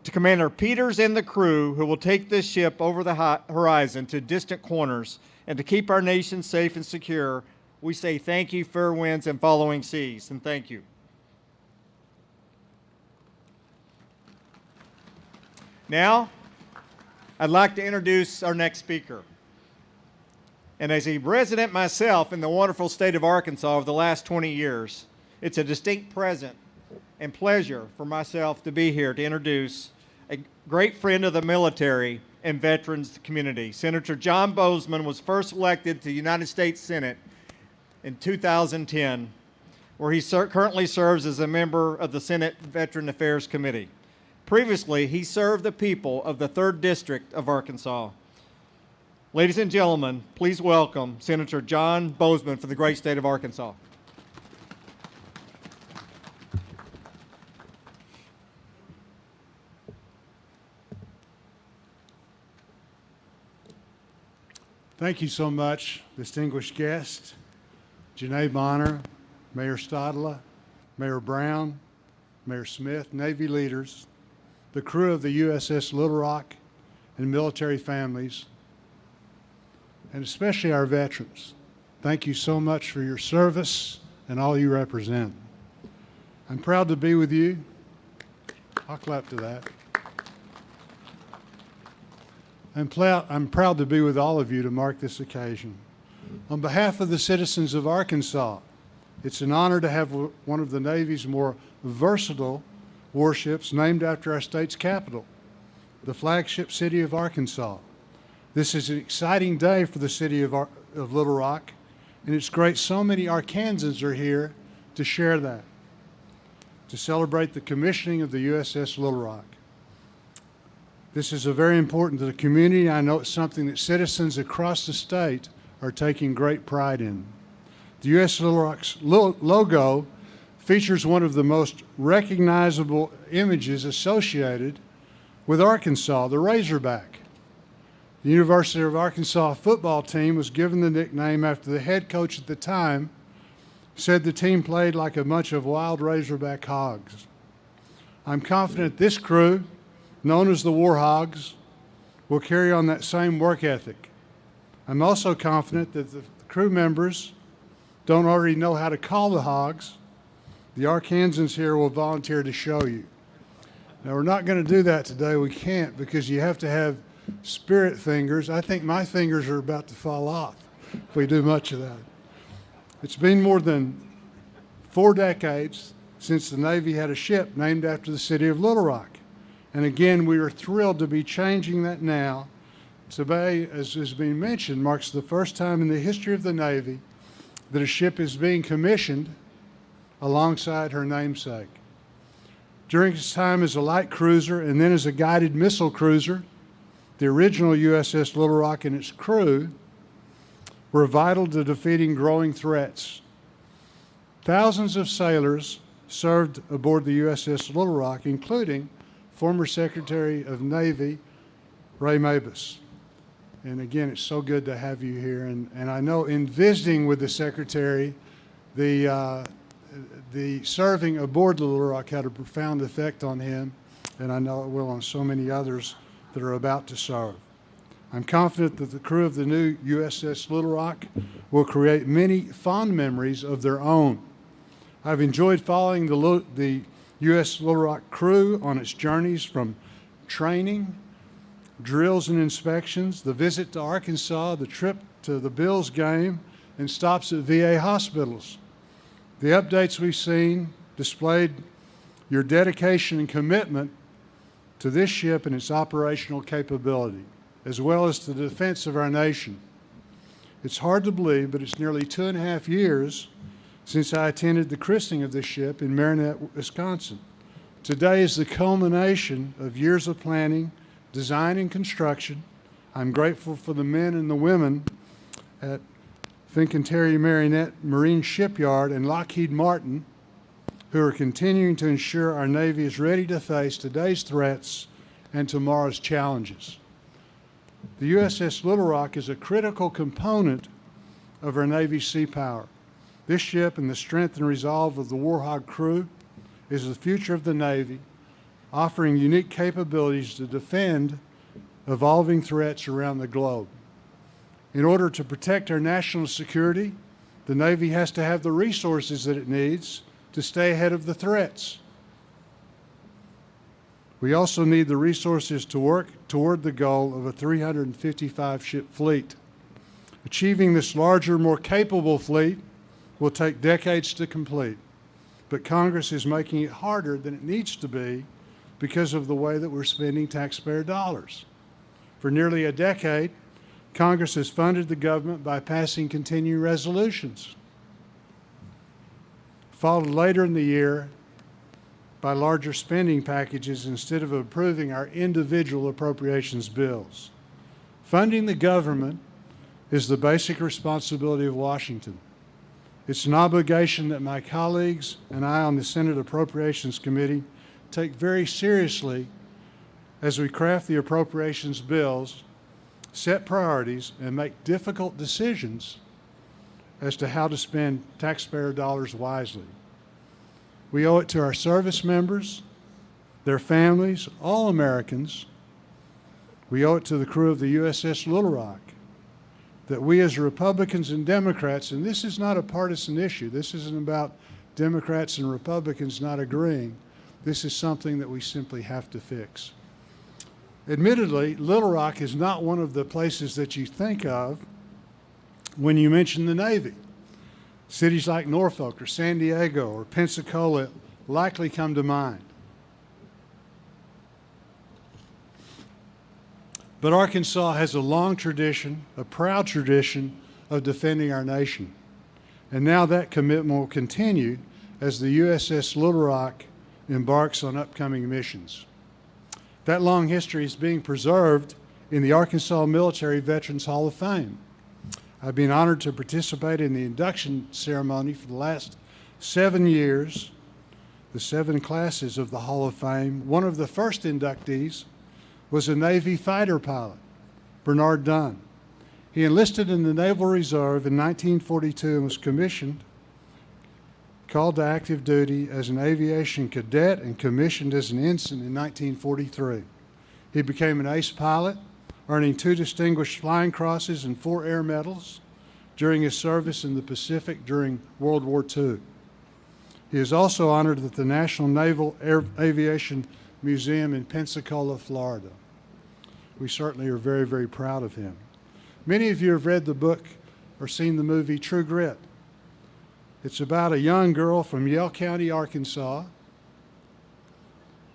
[SPEAKER 10] To Commander Peters and the crew who will take this ship over the horizon to distant corners and to keep our nation safe and secure, we say thank you, fair winds and following seas, and thank you. Now, I'd like to introduce our next speaker. And as a resident myself in the wonderful state of Arkansas over the last 20 years, it's a distinct present and pleasure for myself to be here to introduce a great friend of the military and veterans community. Senator John Boozman was first elected to the United States Senate in 2010, where he currently serves as a member of the Senate Veteran Affairs Committee. Previously, he served the people of the 3rd District of Arkansas. Ladies and gentlemen, please welcome Senator John Boozman from the great state of Arkansas.
[SPEAKER 11] Thank you so much, distinguished guests, Janae Bonner, Mayor Stadler, Mayor Brown, Mayor Smith, Navy leaders, the crew of the USS Little Rock, and military families, and especially our veterans. Thank you so much for your service and all you represent. I'm proud to be with you. I'll clap to that. I'm proud to be with all of you to mark this occasion. On behalf of the citizens of Arkansas, it's an honor to have one of the Navy's more versatile warships named after our state's capital, the flagship city of Arkansas. This is an exciting day for the city of Little Rock, and it's great so many Arkansans are here to share that, to celebrate the commissioning of the USS Little Rock. This is very important to the community. I know it's something that citizens across the state are taking great pride in. The USS Little Rock's logo features one of the most recognizable images associated with Arkansas, the Razorback. The University of Arkansas football team was given the nickname after the head coach at the time said the team played like a bunch of wild Razorback hogs. I'm confident this crew, known as the War Hogs, will carry on that same work ethic. I'm also confident that the crew members don't already know how to call the hogs. The Arkansans here will volunteer to show you. Now, we're not going to do that today. We can't, because you have to have spirit fingers. I think my fingers are about to fall off if we do much of that. It's been more than 4 decades since the Navy had a ship named after the city of Little Rock. And again, we are thrilled to be changing that now. Today, as has been mentioned, marks the first time in the history of the Navy that a ship is being commissioned alongside her namesake. During its time as a light cruiser and then as a guided missile cruiser, the original USS Little Rock and its crew were vital to defeating growing threats. Thousands of sailors served aboard the USS Little Rock, including former Secretary of Navy Ray Mabus. And again, it's so good to have you here. And I know in visiting with the Secretary, the serving aboard Little Rock had a profound effect on him, and I know it will on so many others that are about to serve. I'm confident that the crew of the new USS Little Rock will create many fond memories of their own. I've enjoyed following the U.S. Little Rock crew on its journeys from training, drills and inspections, the visit to Arkansas, the trip to the Bills game, and stops at VA hospitals. The updates we've seen displayed your dedication and commitment to this ship and its operational capability, as well as to the defense of our nation. It's hard to believe, but it's nearly 2.5 years since I attended the christening of this ship in Marinette, Wisconsin. Today is the culmination of years of planning, design, and construction. I'm grateful for the men and the women at Fincantieri Marinette Marine Shipyard and Lockheed Martin who are continuing to ensure our Navy is ready to face today's threats and tomorrow's challenges. The USS Little Rock is a critical component of our Navy's sea power. This ship and the strength and resolve of the Warhog crew is the future of the Navy, offering unique capabilities to defend evolving threats around the globe. In order to protect our national security, the Navy has to have the resources that it needs to stay ahead of the threats. We also need the resources to work toward the goal of a 355-ship fleet. Achieving this larger, more capable fleet will take decades to complete, but Congress is making it harder than it needs to be because of the way that we're spending taxpayer dollars. For nearly a decade, Congress has funded the government by passing continuing resolutions, followed later in the year by larger spending packages instead of approving our individual appropriations bills. Funding the government is the basic responsibility of Washington. It's an obligation that my colleagues and I on the Senate Appropriations Committee take very seriously as we craft the appropriations bills, set priorities, and make difficult decisions as to how to spend taxpayer dollars wisely. We owe it to our service members, their families, all Americans. We owe it to the crew of the USS Little Rock that we as Republicans and Democrats, and this is not a partisan issue, this isn't about Democrats and Republicans not agreeing, this is something that we simply have to fix. Admittedly, Little Rock is not one of the places that you think of when you mention the Navy. Cities like Norfolk or San Diego or Pensacola likely come to mind. But Arkansas has a long tradition, a proud tradition of defending our nation. And now that commitment will continue as the USS Little Rock embarks on upcoming missions. That long history is being preserved in the Arkansas Military Veterans Hall of Fame. I've been honored to participate in the induction ceremony for the last 7 years, the 7 classes of the Hall of Fame. One of the first inductees was a Navy fighter pilot, Bernard Dunn. He enlisted in the Naval Reserve in 1942 and was commissioned, called to active duty as an aviation cadet and commissioned as an ensign in 1943. He became an ace pilot, earning 2 Distinguished Flying Crosses and 4 Air Medals during his service in the Pacific during World War II. He is also honored at the National Naval Aviation Museum in Pensacola, Florida. We certainly are very, very proud of him. Many of you have read the book or seen the movie True Grit. It's about a young girl from Yale County, Arkansas,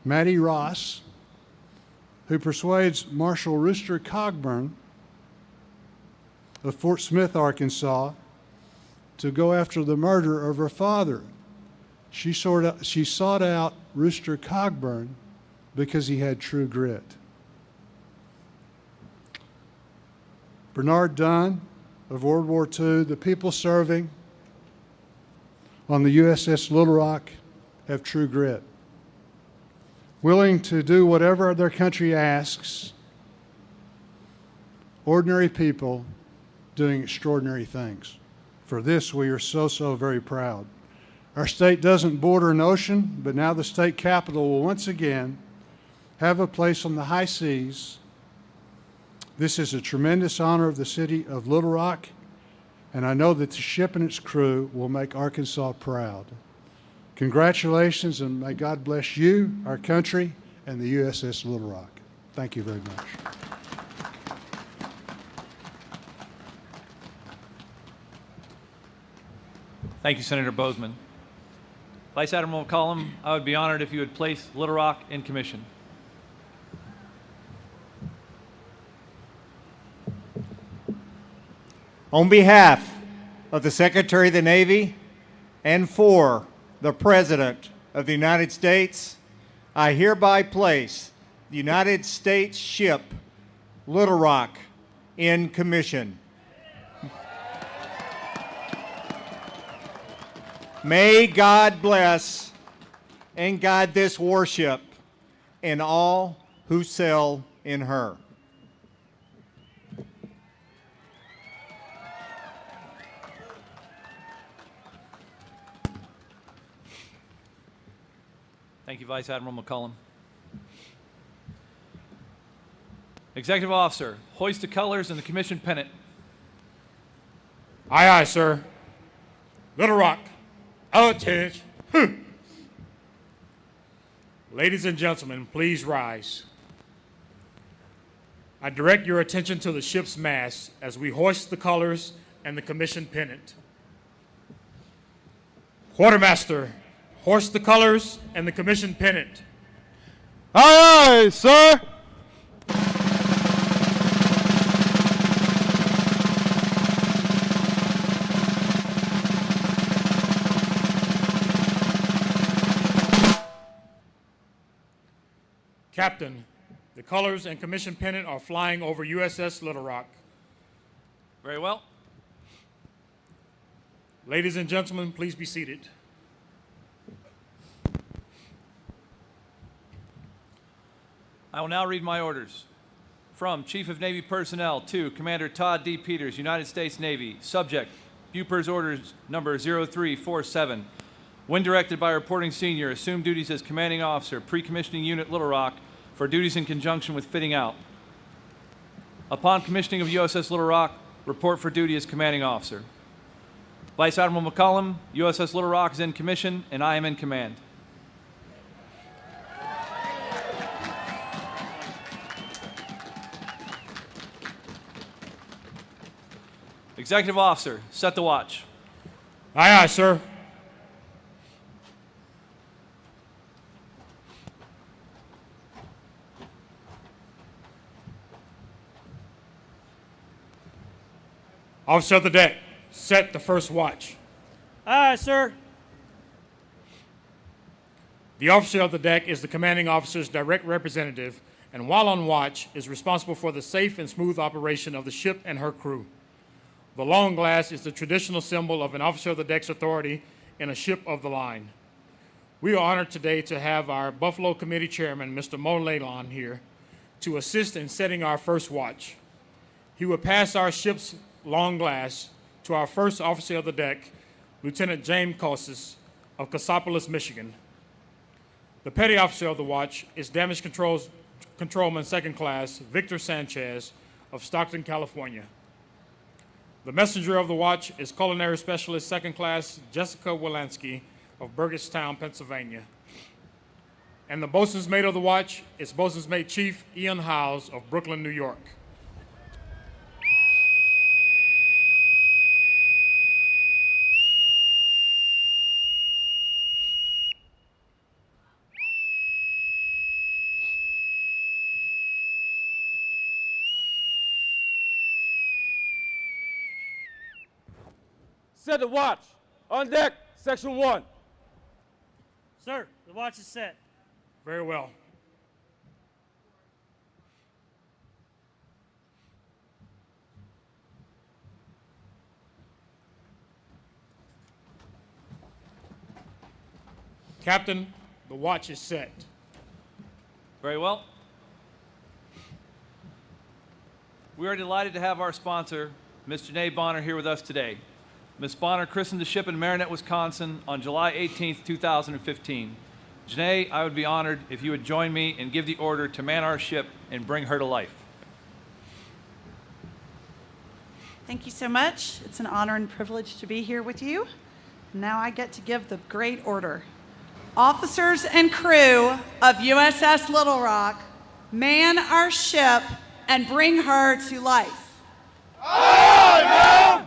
[SPEAKER 11] Maddie Ross, who persuades Marshal Rooster Cogburn of Fort Smith, Arkansas, to go after the murder of her father. She sought out Rooster Cogburn because he had true grit. Bernard Dunn of World War II, the people serving on the USS Little Rock have true grit, willing to do whatever their country asks, ordinary people doing extraordinary things. For this, we are so, so very proud. Our state doesn't border an ocean, but now the state capital will once again have a place on the high seas. This is a tremendous honor of the city of Little Rock, and I know that the ship and its crew will make Arkansas proud. Congratulations, and may God bless you, our country, and the USS Little Rock. Thank you very much.
[SPEAKER 12] Thank you, Senator Bozeman. Vice Admiral McCollum, I would be honored if you would place Little Rock in commission.
[SPEAKER 10] On behalf of the Secretary of the Navy and for the President of the United States, I hereby place the United States ship Little Rock in commission. May God bless and guide this warship and all who sail in her.
[SPEAKER 12] Thank you, Vice Admiral McCollum. Executive Officer, hoist the colors and the commission pennant.
[SPEAKER 1] Aye, aye, sir. Little Rock, attention. Ladies and gentlemen, please rise. I direct your attention to the ship's mast as we hoist the colors and the commission pennant. Quartermaster, hoist the colors and the commission pennant.
[SPEAKER 13] Aye, aye, sir.
[SPEAKER 1] Captain, the colors and commission pennant are flying over USS Little Rock.
[SPEAKER 12] Very well.
[SPEAKER 1] Ladies and gentlemen, please be seated.
[SPEAKER 12] I will now read my orders. From Chief of Navy Personnel to Commander Todd D. Peters, United States Navy. Subject, Bupers Orders Number 0347. When directed by Reporting Senior, assume duties as Commanding Officer, Pre-Commissioning Unit Little Rock, for duties in conjunction with fitting out. Upon commissioning of USS Little Rock, report for duty as Commanding Officer. Vice Admiral McCollum, USS Little Rock is in commission, and I am in command. Executive Officer, set the watch.
[SPEAKER 1] Aye, aye, sir. Officer of the deck, set the first watch.
[SPEAKER 14] Aye, sir.
[SPEAKER 1] The officer of the deck is the commanding officer's direct representative, and while on watch, is responsible for the safe and smooth operation of the ship and her crew. The long glass is the traditional symbol of an officer of the deck's authority in a ship of the line. We are honored today to have our Buffalo Committee Chairman, Mr. Mo Nalon, here to assist in setting our first watch. He will pass our ship's long glass to our first officer of the deck, Lieutenant James Cossis of Cassopolis, Michigan. The petty officer of the watch is Damage Controlman Second Class Victor Sanchez of Stockton, California. The messenger of the watch is Culinary Specialist Second Class Jessica Wolanski of Burgettstown, Pennsylvania. And the boatswain's mate of the watch is Boatswain's Mate Chief Ian Howes of Brooklyn, New York.
[SPEAKER 13] Set the watch. On deck, Section 1.
[SPEAKER 14] Sir, the watch is set.
[SPEAKER 1] Very well. Captain, the watch is set.
[SPEAKER 12] Very well. We are delighted to have our sponsor, Ms. Janae Bonner, here with us today. Ms. Bonner christened the ship in Marinette, Wisconsin on July 18, 2015. Janae, I would be honored if you would join me and give the order to man our ship and bring her to life.
[SPEAKER 15] Thank you so much. It's an honor and privilege to be here with you. Now I get to give the great order. Officers and crew of USS Little Rock, man our ship and bring her to life.
[SPEAKER 13] Aye,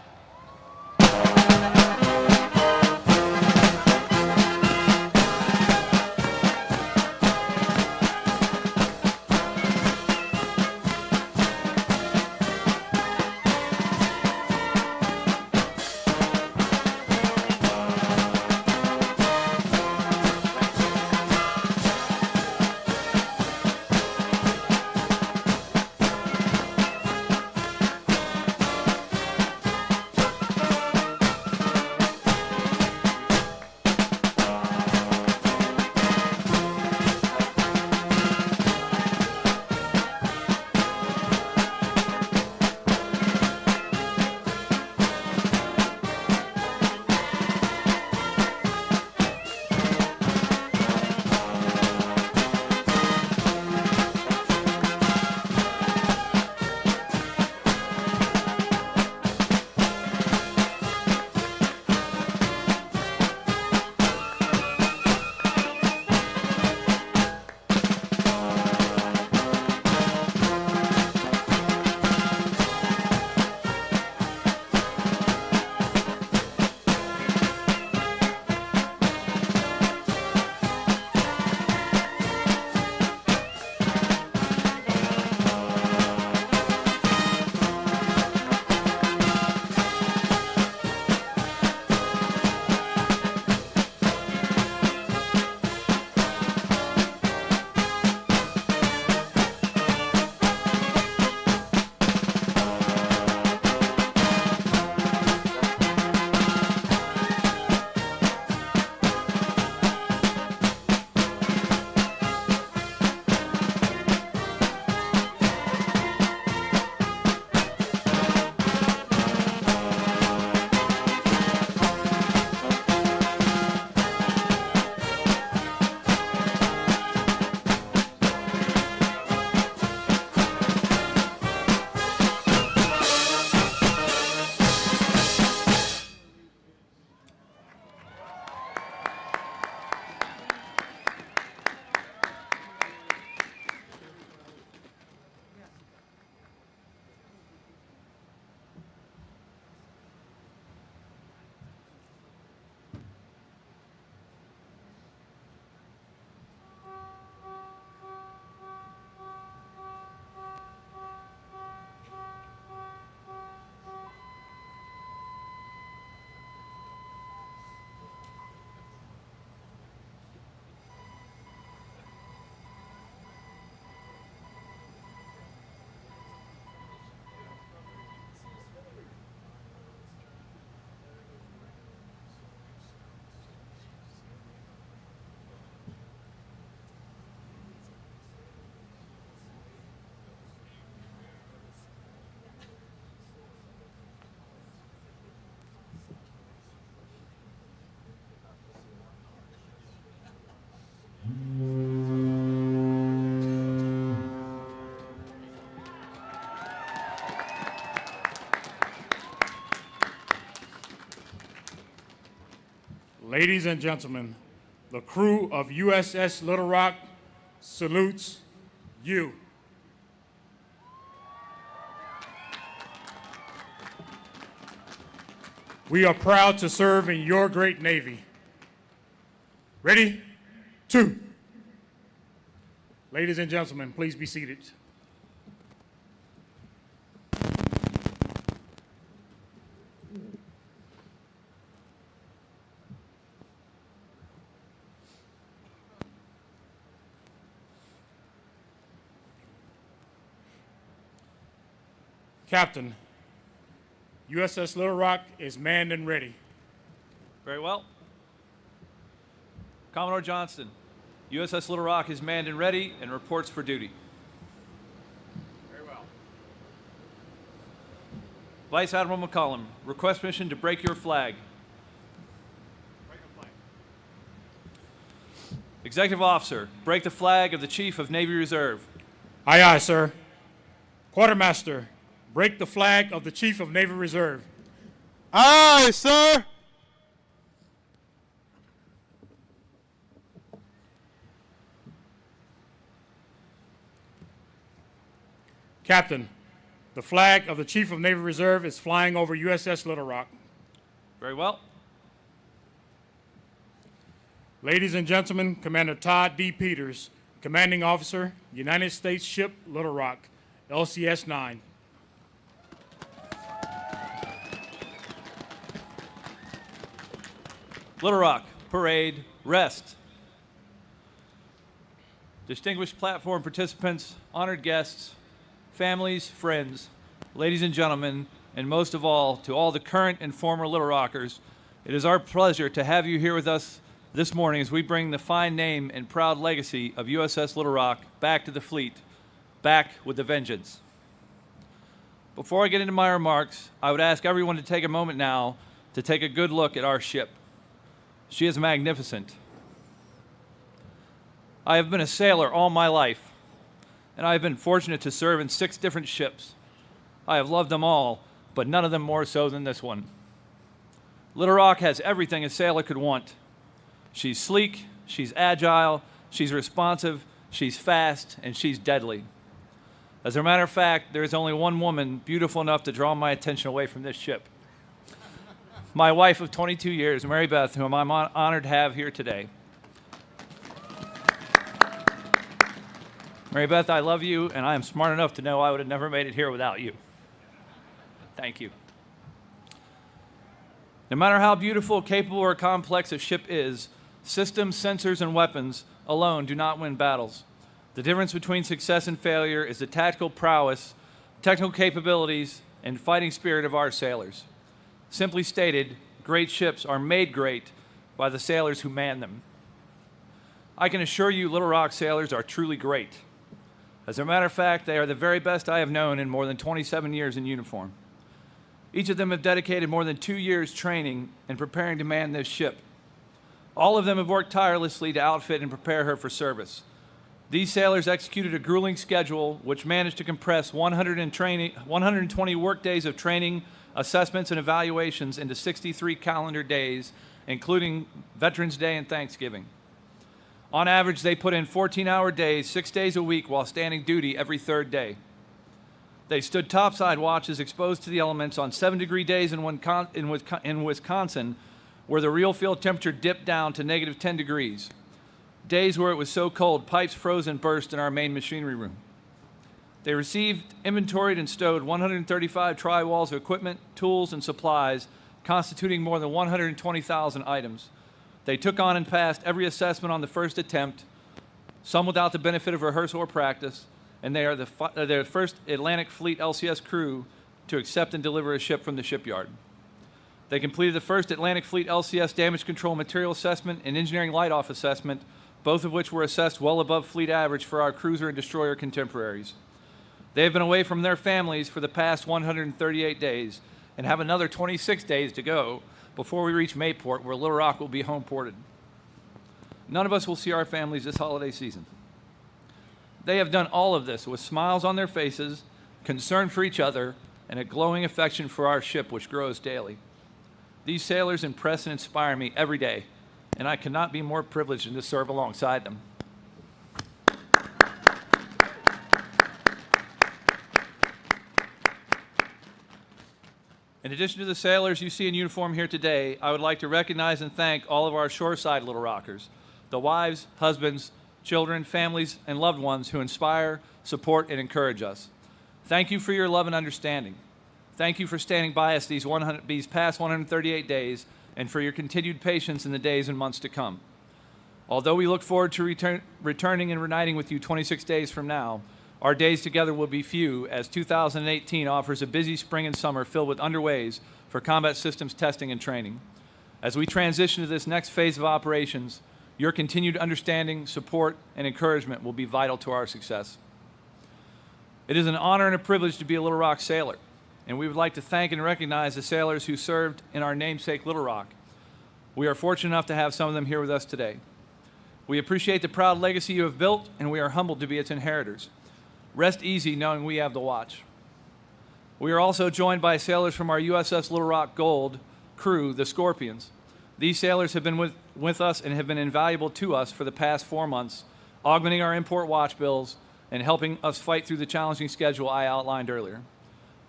[SPEAKER 1] Ladies and gentlemen, the crew of USS Little Rock salutes you. We are proud to serve in your great Navy. Ready? 2. Ladies and gentlemen, please be seated. Captain, USS Little Rock is manned and ready.
[SPEAKER 12] Very well. Commodore Johnston, USS Little Rock is manned and ready and reports for duty.
[SPEAKER 1] Very well.
[SPEAKER 12] Vice Admiral McCollum, request permission to break your flag. Executive Officer, break the flag of the Chief of Navy Reserve.
[SPEAKER 1] Aye, aye, sir. Quartermaster, break the flag of the Chief of Navy Reserve.
[SPEAKER 13] Aye, sir.
[SPEAKER 1] Captain, the flag of the Chief of Navy Reserve is flying over USS Little Rock.
[SPEAKER 12] Very well.
[SPEAKER 1] Ladies and gentlemen, Commander Todd D. Peters, Commanding Officer, United States Ship Little Rock, LCS 9.
[SPEAKER 12] Little Rock, parade, rest. Distinguished platform participants, honored guests, families, friends, ladies and gentlemen, and most of all, to all the current and former Little Rockers, it is our pleasure to have you here with us this morning as we bring the fine name and proud legacy of USS Little Rock back to the fleet, back with a vengeance. Before I get into my remarks, I would ask everyone to take a moment now to take a good look at our ship. She is magnificent. I have been a sailor all my life, and I have been fortunate to serve in 6 different ships. I have loved them all, but none of them more so than this one. Little Rock has everything a sailor could want. She's sleek, she's agile, she's responsive, she's fast, and she's deadly. As a matter of fact, there is only one woman beautiful enough to draw my attention away from this ship. My wife of 22 years, Mary Beth, whom I'm honored to have here today. Mary Beth, I love you, and I am smart enough to know I would have never made it here without you. Thank you. No matter how beautiful, capable, or complex a ship is, systems, sensors, and weapons alone do not win battles. The difference between success and failure is the tactical prowess, technical capabilities, and fighting spirit of our sailors. Simply stated, great ships are made great by the sailors who man them. I can assure you Little Rock sailors are truly great. As a matter of fact, they are the very best I have known in more than 27 years in uniform. Each of them have dedicated more than 2 years training and preparing to man this ship. All of them have worked tirelessly to outfit and prepare her for service. These sailors executed a grueling schedule which managed to compress 120 work days of training, assessments, and evaluations into 63 calendar days, including Veterans Day and Thanksgiving. On average, they put in 14-hour days, 6 days a week, while standing duty every 3rd day. They stood topside watches exposed to the elements on 7-degree days in Wisconsin, where the real field temperature dipped down to negative 10 degrees. Days where it was so cold, pipes froze and burst in our main machinery room. They received, inventoried, and stowed 135 tri-walls of equipment, tools, and supplies, constituting more than 120,000 items. They took on and passed every assessment on the first attempt, some without the benefit of rehearsal or practice, and they are the first Atlantic Fleet LCS crew to accept and deliver a ship from the shipyard. They completed the first Atlantic Fleet LCS damage control material assessment and engineering light-off assessment, both of which were assessed well above fleet average for our cruiser and destroyer contemporaries. They have been away from their families for the past 138 days and have another 26 days to go before we reach Mayport, where Little Rock will be home ported. None of us will see our families this holiday season. They have done all of this with smiles on their faces, concern for each other, and a glowing affection for our ship, which grows daily. These sailors impress and inspire me every day, and I cannot be more privileged than to serve alongside them. In addition to the sailors you see in uniform here today, I would like to recognize and thank all of our shoreside Little Rockers, the wives, husbands, children, families, and loved ones who inspire, support, and encourage us. Thank you for your love and understanding. Thank you for standing by us these past 138 days and for your continued patience in the days and months to come. Although we look forward to returning and reuniting with you 26 days from now, our days together will be few, as 2018 offers a busy spring and summer filled with underways for combat systems testing and training. As we transition to this next phase of operations, your continued understanding, support, and encouragement will be vital to our success. It is an honor and a privilege to be a Little Rock sailor. and we would like to thank and recognize the sailors who served in our namesake Little Rock. We are fortunate enough to have some of them here with us today. We appreciate the proud legacy you have built, and we are humbled to be its inheritors. Rest easy knowing we have the watch. We are also joined by sailors from our USS Little Rock Gold crew, the Scorpions. These sailors have been with us and have been invaluable to us for the past 4 months, augmenting our import watch bills and helping us fight through the challenging schedule I outlined earlier.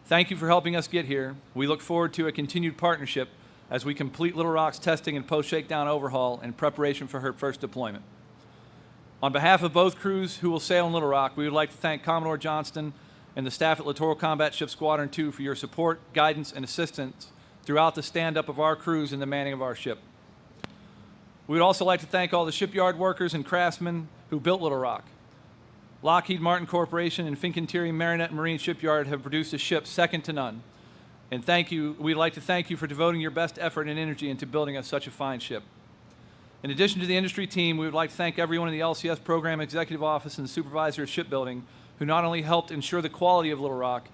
[SPEAKER 12] Thank you for helping us get here. We look forward to a continued partnership as we complete Little Rock's testing and post-shakedown overhaul in preparation for her first deployment. On behalf of both crews who will sail in Little Rock, we would like to thank Commodore Johnston and the staff at Littoral Combat Ship Squadron 2 for your support, guidance, and assistance throughout the stand-up of our crews and the manning of our ship. We would also like to thank all the shipyard workers and craftsmen who built Little Rock. Lockheed Martin Corporation and Fincantieri Marinette Marine Shipyard have produced a ship second to none. And we'd like to thank you for devoting your best effort and energy into building us such a fine ship. In addition to the industry team, we would like to thank everyone in the LCS Program Executive Office and the Supervisor of Shipbuilding who not only helped ensure the quality of Little Rock,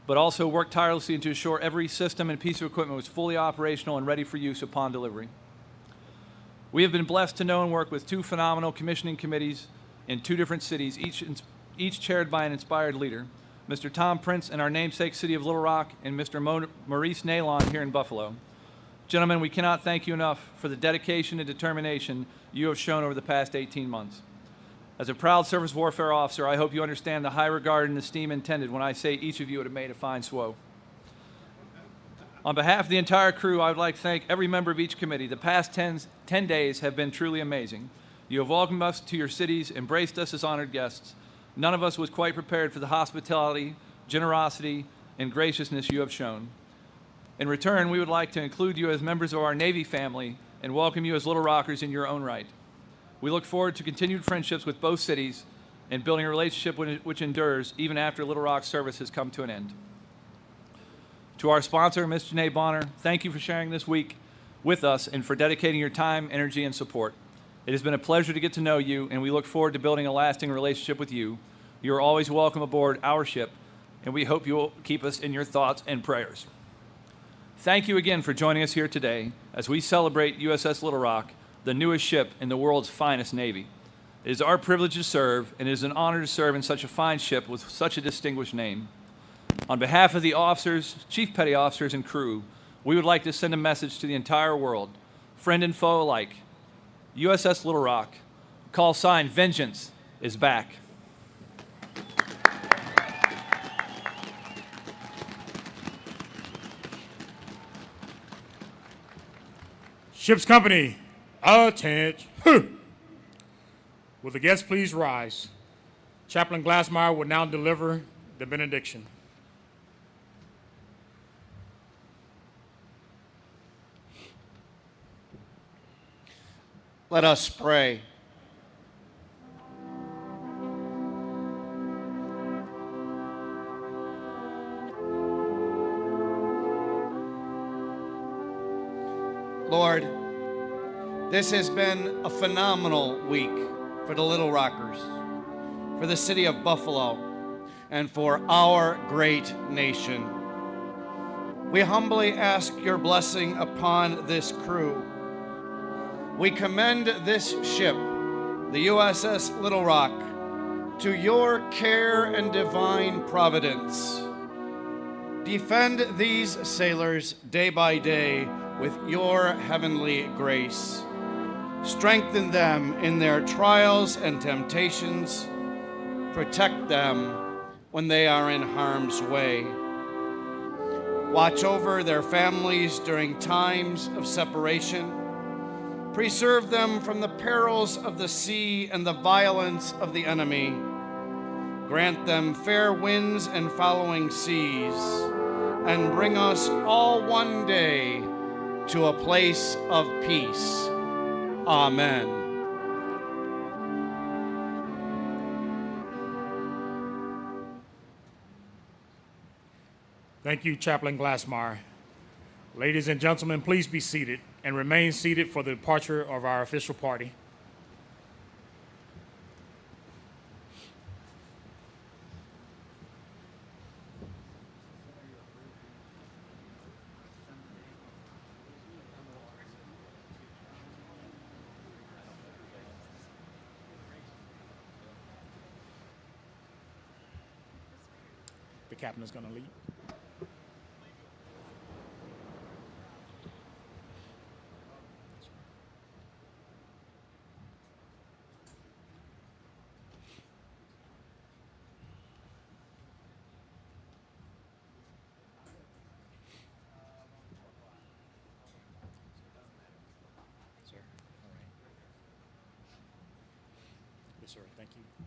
[SPEAKER 12] but also worked tirelessly to ensure every system and piece of equipment was fully operational and ready for use upon delivery. We have been blessed to know and work with 2 phenomenal commissioning committees in 2 different cities, each chaired by an inspired leader, Mr. Tom Prince in our namesake city of Little Rock and Mr. Maurice Nalon here in Buffalo. Gentlemen, we cannot thank you enough for the dedication and determination you have shown over the past 18 months. As a proud surface warfare officer, I hope you understand the high regard and esteem intended when I say each of you have made a fine SWO. On behalf of the entire crew, I would like to thank every member of each committee. The past 10 days have been truly amazing. You have welcomed us to your cities, embraced us as honored guests. None of us was quite prepared for the hospitality, generosity, and graciousness you have shown. In return, we would like to include you as members of our Navy family and welcome you as Little Rockers in your own right. We look forward to continued friendships with both cities and building a relationship which endures even after Little Rock's service has come to an end. To our sponsor, Ms. Janae Bonner, thank you for sharing this week with us and for dedicating your time, energy, and support. It has been a pleasure to get to know you, and we look forward to building a lasting relationship with you. You are always welcome aboard our ship, and we hope you will keep us in your thoughts and prayers. Thank you again for joining us here today as we celebrate USS Little Rock, the newest ship in the world's finest Navy. It is our privilege to serve, and it is an honor to serve in such a fine ship with such a distinguished name. On behalf of the officers, chief petty officers, and crew, we would like to send a message to the entire world, friend and foe alike. USS Little Rock, call sign Vengeance, is back.
[SPEAKER 1] Ship's company, attention. Will the guests please rise? Chaplain Glassmeyer will now deliver the benediction.
[SPEAKER 2] Let us pray. Lord, this has been a phenomenal week for the Little Rockers, for the city of Buffalo, and for our great nation. We humbly ask your blessing upon this crew. We commend this ship, the USS Little Rock, to your care and divine providence. Defend these sailors day by day with your heavenly grace. Strengthen them in their trials and temptations. Protect them when they are in harm's way. Watch over their families during times of separation. Preserve them from the perils of the sea and the violence of the enemy. Grant them fair winds and following seas, and bring us all one day to a place of peace. Amen.
[SPEAKER 1] Thank you, Chaplain Glassmeyer. Ladies and gentlemen, please be seated and remain seated for the departure of our official party. captain is going to lead. Sir, all right. Yes, sir. Thank you.